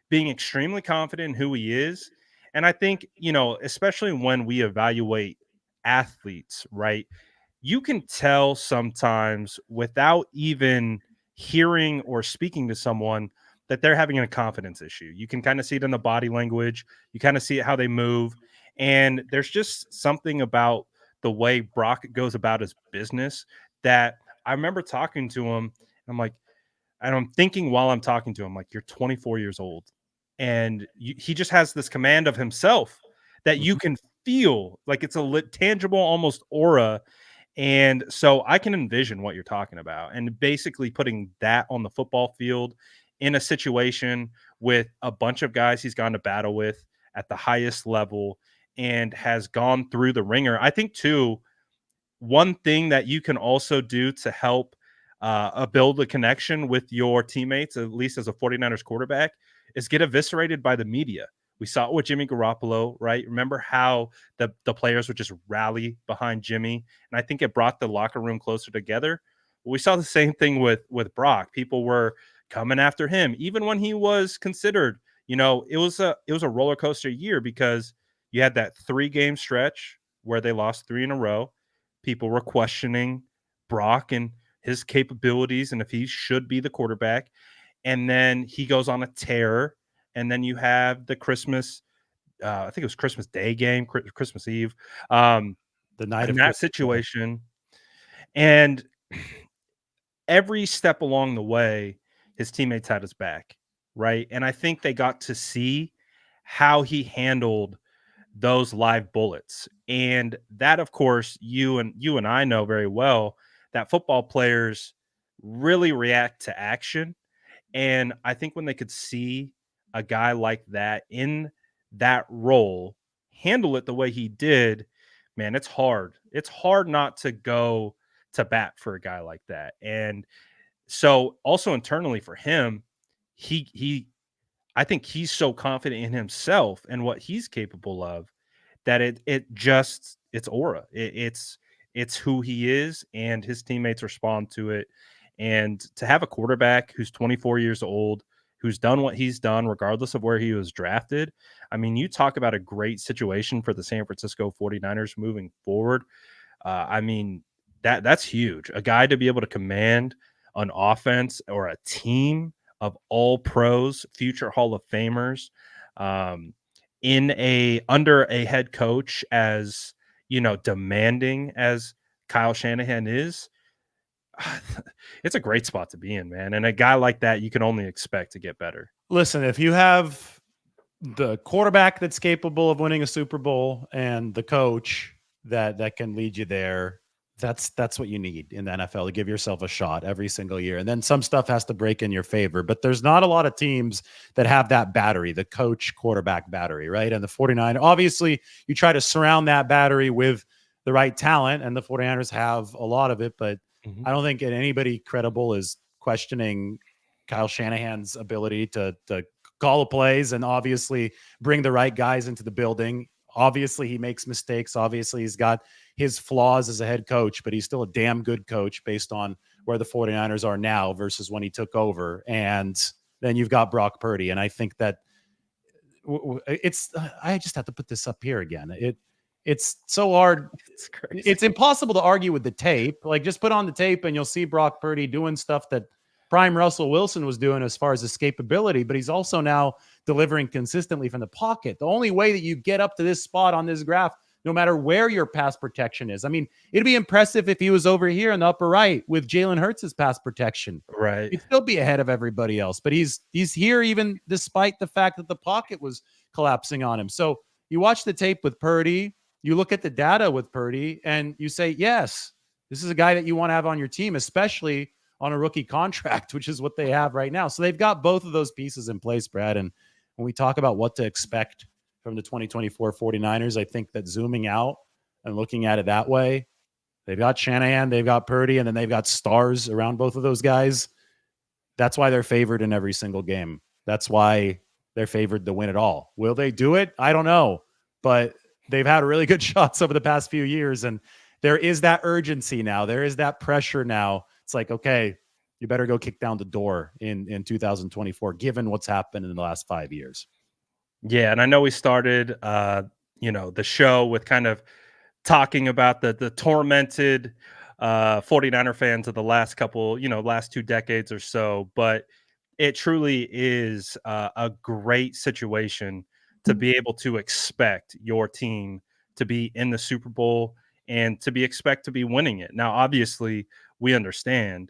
being extremely confident in who he is. And I think, especially when we evaluate athletes, right? You can tell sometimes without even hearing or speaking to someone that they're having a confidence issue. You can kind of see it in the body language. You kind of see it how they move. And there's just something about the way Brock goes about his business that I remember talking to him. And I'm thinking while I'm talking to him, like, you're 24 years old. And he just has this command of himself that you can feel, like it's a tangible, almost aura. And so I can envision what you're talking about, and basically putting that on the football field in a situation with a bunch of guys he's gone to battle with at the highest level. and has gone through the ringer. I think too, one thing that you can also do to help build a connection with your teammates, at least as a 49ers quarterback, is get eviscerated by the media. We saw it with Jimmy Garoppolo, right? Remember how the players would just rally behind Jimmy, and I think it brought the locker room closer together. We saw the same thing with Brock. People were coming after him, even when he was considered. It was a roller coaster year because you had that 3-game stretch where they lost 3 in a row. People were questioning Brock and his capabilities and if he should be the quarterback. And then he goes on a tear. And then you have the Christmas, I think it was Christmas Day game, Christmas Eve, The night in of that Christmas Day. situation. And every step along the way, his teammates had his back, right? And I think they got to see how he handled those live bullets. And that, of course, you and I know very well that football players really react to action. And I think when they could see a guy like that in that role handle it the way he did, man, it's hard. It's hard not to go to bat for a guy like that. And so also internally for him, he I think he's so confident in himself and what he's capable of that it's aura. It's who he is, and his teammates respond to it. And to have a quarterback who's 24 years old, who's done what he's done, regardless of where he was drafted. I mean, you talk about a great situation for the San Francisco 49ers moving forward. I mean, that's huge. A guy to be able to command an offense or a team of all pros, future Hall of Famers, um, under a head coach as demanding as Kyle Shanahan is. It's a great spot to be in, man. And a guy like that, you can only expect to get better. Listen, if you have the quarterback that's capable of winning a Super Bowl and the coach that can lead you there, that's what you need in the NFL to give yourself a shot every single year. And then some stuff has to break in your favor, but there's not a lot of teams that have that battery, the coach quarterback battery, right? And the 49ers, obviously you try to surround that battery with the right talent, and the 49ers have a lot of it, but I don't think anybody credible is questioning Kyle Shanahan's ability to call the plays and obviously bring the right guys into the building. Obviously, he makes mistakes. Obviously, he's got his flaws as a head coach, but he's still a damn good coach based on where the 49ers are now versus when he took over. And then you've got Brock Purdy. And I think that I just have to put this up here again. It's so hard. It's crazy. It's impossible to argue with the tape. Like, just put on the tape and you'll see Brock Purdy doing stuff that prime Russell Wilson was doing as far as escapability, but he's also now delivering consistently from the pocket. The only way that you get up to this spot on this graph, no matter where your pass protection is. I mean, it'd be impressive if he was over here in the upper right with Jalen Hurts' pass protection. Right. He'd still be ahead of everybody else, but he's here even despite the fact that the pocket was collapsing on him. So you watch the tape with Purdy, you look at the data with Purdy, and you say, yes, this is a guy that you want to have on your team, especially on a rookie contract, which is what they have right now. So they've got both of those pieces in place, Brad. And when we talk about what to expect from the 2024 49ers, I think that zooming out and looking at it that way, they've got Shanahan, they've got Purdy, and then they've got stars around both of those guys. That's why they're favored in every single game. That's why they're favored to win it all. Will they do it? I don't know. But they've had really good shots over the past few years, and there is that urgency now. There is that pressure now. It's like, okay, you better go kick down the door in 2024, given what's happened in the last 5 years. Yeah, and I know we started, the show with kind of talking about the tormented 49er fans of the last couple, last 2 decades or so, but it truly is a great situation to be able to expect your team to be in the Super Bowl and to expect to be winning it. Now, obviously, we understand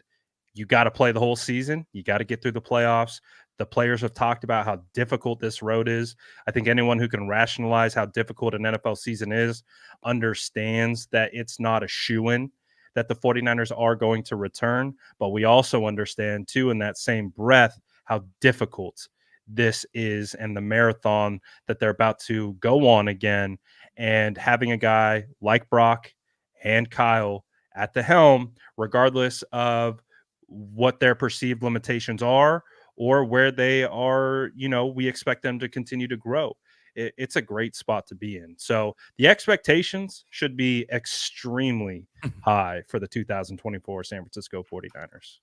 you got to play the whole season. You got to get through the playoffs. The players have talked about how difficult this road is. I think anyone who can rationalize how difficult an NFL season is understands that it's not a shoo-in that the 49ers are going to return. But we also understand, too, in that same breath, how difficult this is and the marathon that they're about to go on again. And having a guy like Brock and Kyle at the helm, regardless of what their perceived limitations are or where they are, we expect them to continue to grow. It's a great spot to be in. So the expectations should be extremely high for the 2024 San Francisco 49ers.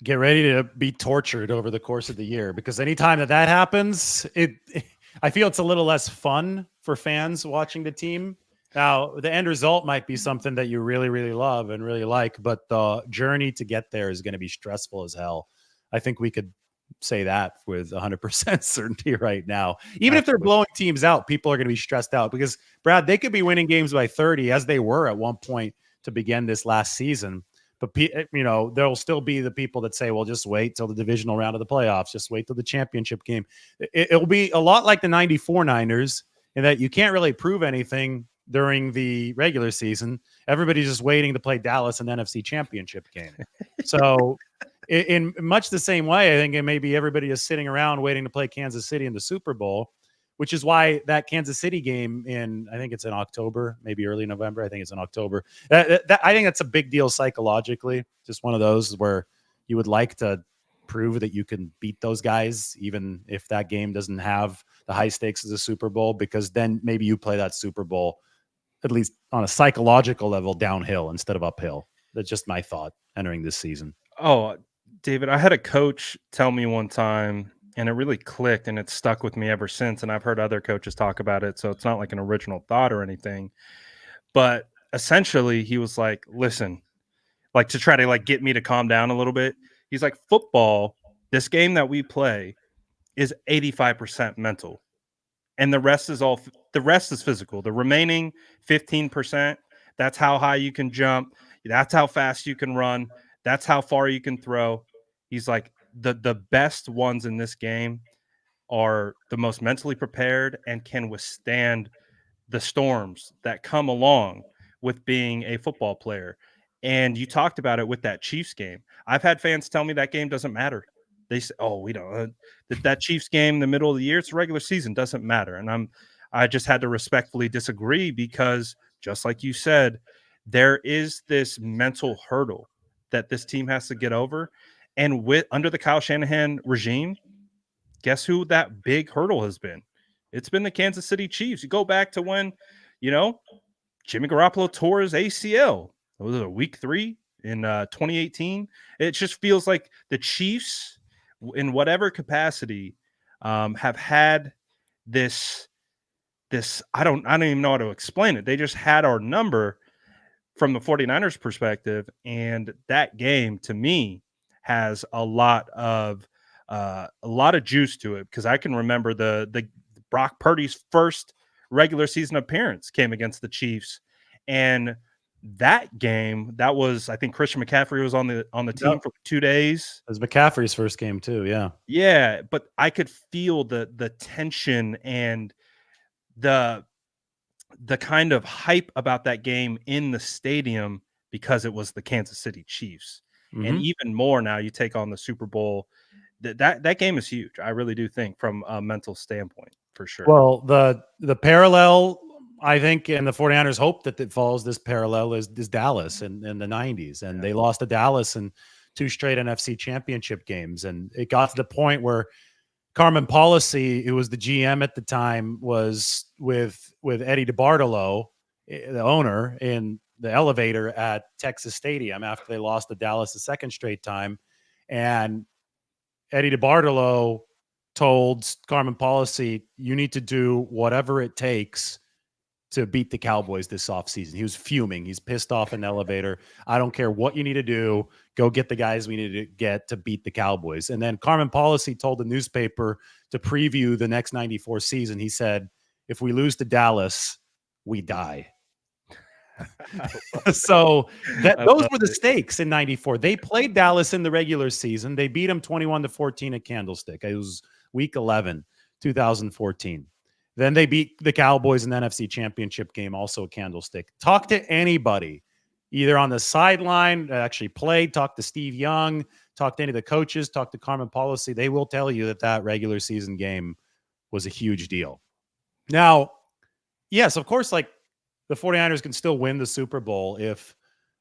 Get ready to be tortured over the course of the year, because anytime that happens, I feel it's a little less fun for fans watching the team. Now, the end result might be something that you really, really love and really like, but the journey to get there is going to be stressful as hell. I think we could say that with 100% certainty right now. Even if they're blowing teams out, people are going to be stressed out because, Brad, they could be winning games by 30 as they were at one point to begin this last season. But, there'll still be the people that say, well, just wait till the divisional round of the playoffs. Just wait till the championship game. It'll be a lot like the 94 Niners in that you can't really prove anything during the regular season. Everybody's just waiting to play Dallas in the NFC championship game. So in much the same way, I think it may be everybody is sitting around waiting to play Kansas City in the Super Bowl, which is why that Kansas City game I think it's in October, maybe early November. I think it's in October. I think that's a big deal psychologically. Just one of those where you would like to prove that you can beat those guys, even if that game doesn't have the high stakes as a Super Bowl, because then maybe you play that Super Bowl, at least on a psychological level, downhill instead of uphill. That's just my thought entering this season. Oh, David, I had a coach tell me one time, and it really clicked, and it's stuck with me ever since. And I've heard other coaches talk about it, so it's not like an original thought or anything. But essentially, he was like, listen, like to try to like get me to calm down a little bit. He's like, football, this game that we play is 85% mental. And the rest is physical. The remaining 15%, that's how high you can jump. That's how fast you can run. That's how far you can throw. He's like, the best ones in this game are the most mentally prepared and can withstand the storms that come along with being a football player. And you talked about it with that Chiefs game. I've had fans tell me that game doesn't matter. They say, "Oh, we don't that Chiefs game in the middle of the year, it's a regular season, doesn't matter." And I just had to respectfully disagree because, just like you said, there is this mental hurdle that this team has to get over. And under the Kyle Shanahan regime, guess who that big hurdle has been? It's been the Kansas City Chiefs. You go back to when, Jimmy Garoppolo tore his ACL. It was week 3 in 2018. It just feels like the Chiefs, in whatever capacity, have had this. I don't even know how to explain it. They just had our number from the 49ers perspective, and that game to me has a lot of juice to it, because I can remember the Brock Purdy's first regular season appearance came against the Chiefs, and that game, that was, I think Christian McCaffrey was on the team for 2 days. It was McCaffrey's first game too. Yeah. Yeah. But I could feel the tension and the kind of hype about that game in the stadium because it was the Kansas City Chiefs. Mm-hmm. And even more now you take on the Super Bowl. That game is huge. I really do think, from a mental standpoint, for sure. Well, the parallel, I think, and the 49ers hope that it follows this parallel is Dallas in the 90s. And they lost to Dallas in 2 straight NFC championship games. And it got to the point where Carmen Policy, who was the GM at the time, was with Eddie DeBartolo, the owner, in the elevator at Texas Stadium after they lost to Dallas the second straight time. And Eddie DeBartolo told Carmen Policy, you need to do whatever it takes to beat the Cowboys this offseason. He was fuming. He's pissed off in the elevator. I don't care what you need to do. Go get the guys we need to get to beat the Cowboys. And then Carmen Policy told the newspaper to preview the next 94 season. He said, if we lose to Dallas, we die. So those were the stakes in 94. They played Dallas in the regular season. They beat them 21-14 at Candlestick. It was week 11, 2014. Then they beat the Cowboys in the NFC Championship game, also a Candlestick. Talk to anybody, either on the sideline, actually played, talk to Steve Young, talk to any of the coaches, talk to Carmen Policy. They will tell you that regular season game was a huge deal. Now, yes, of course, like the 49ers can still win the Super Bowl if,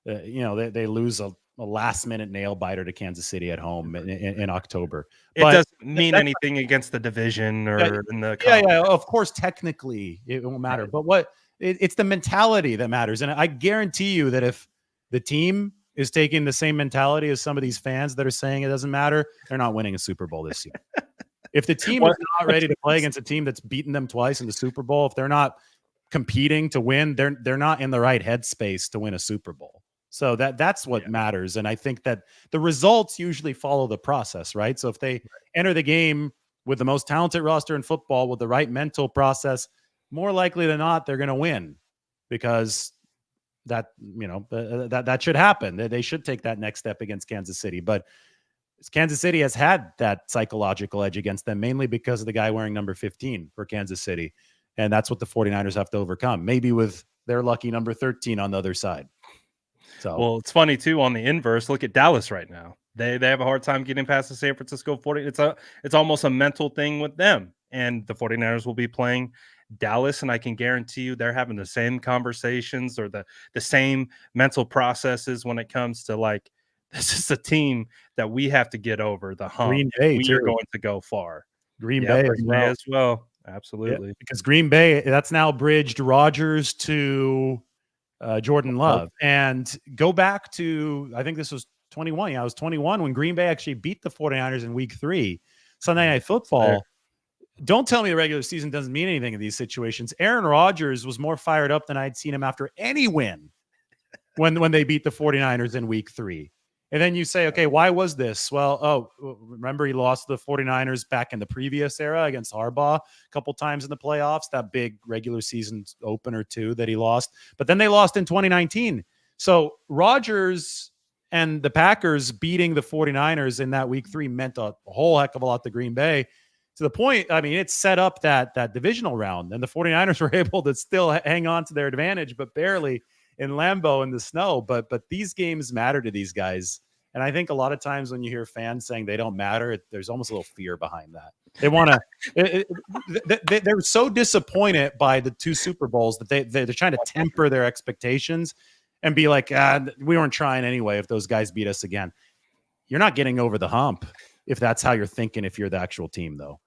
they lose a last minute nail biter to Kansas City at home in October. It But doesn't mean that's anything against the division yeah, or in the yeah, conference. yeah. Of course, technically it won't matter, Right. but it's the mentality that matters. And I guarantee you that if the team is taking the same mentality as some of these fans that are saying it doesn't matter, they're not winning a Super Bowl this year. If the team is What not ready to play against a team that's beaten them twice in the Super Bowl, if they're not competing to win, they're not in the right headspace to win a Super Bowl. So that's what Yeah. matters. And I think that the results usually follow the process, right? So if they enter the game with the most talented roster in football with the right mental process, more likely than not, they're going to win because that should happen. They should take that next step against Kansas City. But Kansas City has had that psychological edge against them, mainly because of the guy wearing number 15 for Kansas City. And that's what the 49ers have to overcome, maybe with their lucky number 13 on the other side. So, Well, it's funny too on the inverse. Look at Dallas right now. They have a hard time getting past the San Francisco 40. It's almost a mental thing with them. And the 49ers will be playing Dallas, and I can guarantee you they're having the same conversations or the same mental processes when it comes to like this is a team that we have to get over the hump. Green Bay, We are too. going to go far. Green Yeah, Bay as Green Bay well. as well. Yeah, Absolutely. because Green Bay, that's now bridged Rodgers to Jordan Love. And go back to, I think this was 21. Yeah, I was 21 when Green Bay actually beat the 49ers in week 3. Sunday Night Football. Don't tell me the regular season doesn't mean anything in these situations. Aaron Rodgers was more fired up than I'd seen him after any win when they beat the 49ers in week 3. And then you say, okay, why was this? Well, remember he lost the 49ers back in the previous era against Harbaugh a couple times in the playoffs, that big regular season opener too that he lost. But then they lost in 2019. So Rodgers and the Packers beating the 49ers in that week 3 meant a whole heck of a lot to Green Bay. To the point, I mean, it set up that divisional round, and the 49ers were able to still hang on to their advantage, but barely in Lambeau in the snow. But these games matter to these guys. And I think a lot of times when you hear fans saying they don't matter, there's almost a little fear behind that. They want to. They're so disappointed by the 2 Super Bowls that they're trying to temper their expectations and be like, we weren't trying anyway. If those guys beat us again, you're not getting over the hump if that's how you're thinking. If you're the actual team, though.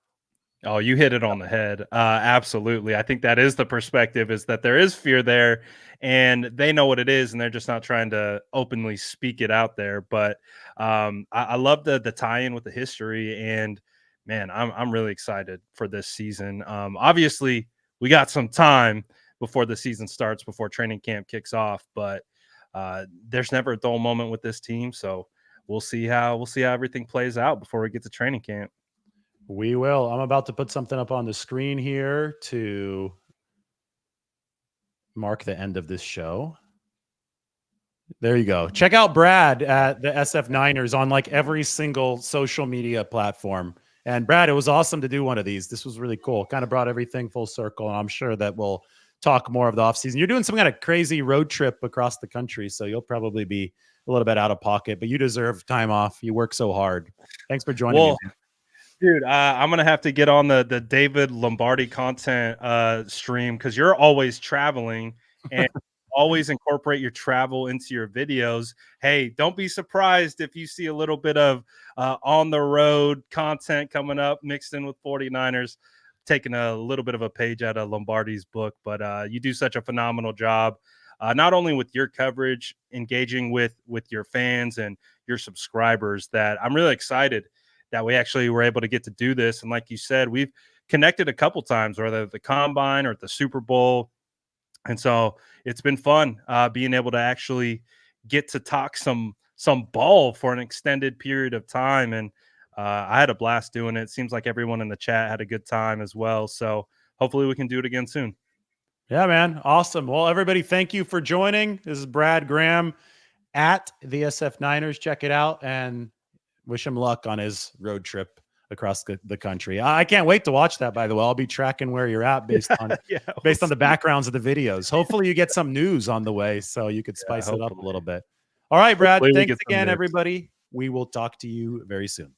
Oh, you hit it on the head. Absolutely. I think that is the perspective, is that there is fear there and they know what it is and they're just not trying to openly speak it out there. But I love the tie-in with the history, and man, I'm really excited for this season. Obviously we got some time before the season starts, before training camp kicks off, but there's never a dull moment with this team. So we'll see how everything plays out before we get to training camp. We will. I'm about to put something up on the screen here to mark the end of this show. There you go. Check out Brad at the SF Niners on like every single social media platform. And Brad, it was awesome to do one of these. This was really cool. Kind of brought everything full circle. And I'm sure that we'll talk more of the offseason. You're doing some kind of crazy road trip across the country, so you'll probably be a little bit out of pocket, but you deserve time off. You work so hard. Thanks for joining me. Dude, I'm gonna have to get on the David Lombardi content stream, because you're always traveling and always incorporate your travel into your videos. Hey, don't be surprised if you see a little bit of on the road content coming up mixed in with 49ers, taking a little bit of a page out of Lombardi's book. But you do such a phenomenal job, not only with your coverage, engaging with your fans and your subscribers, that I'm really excited that we actually were able to get to do this. And like you said, we've connected a couple times, whether at the Combine or at the Super Bowl. And so it's been fun being able to actually get to talk some ball for an extended period of time. And I had a blast doing it. It seems like everyone in the chat had a good time as well. So hopefully we can do it again soon. Yeah, man. Awesome. Well, everybody, thank you for joining. This is Brad Graham at the SF Niners. Check it out and wish him luck on his road trip across the country. I can't wait to watch that, by the way. I'll be tracking where you're at based on based on the backgrounds of the videos. Hopefully you get some news on the way so you could spice it up a little bit. All right, Brad. Thanks again, everybody. We will talk to you very soon.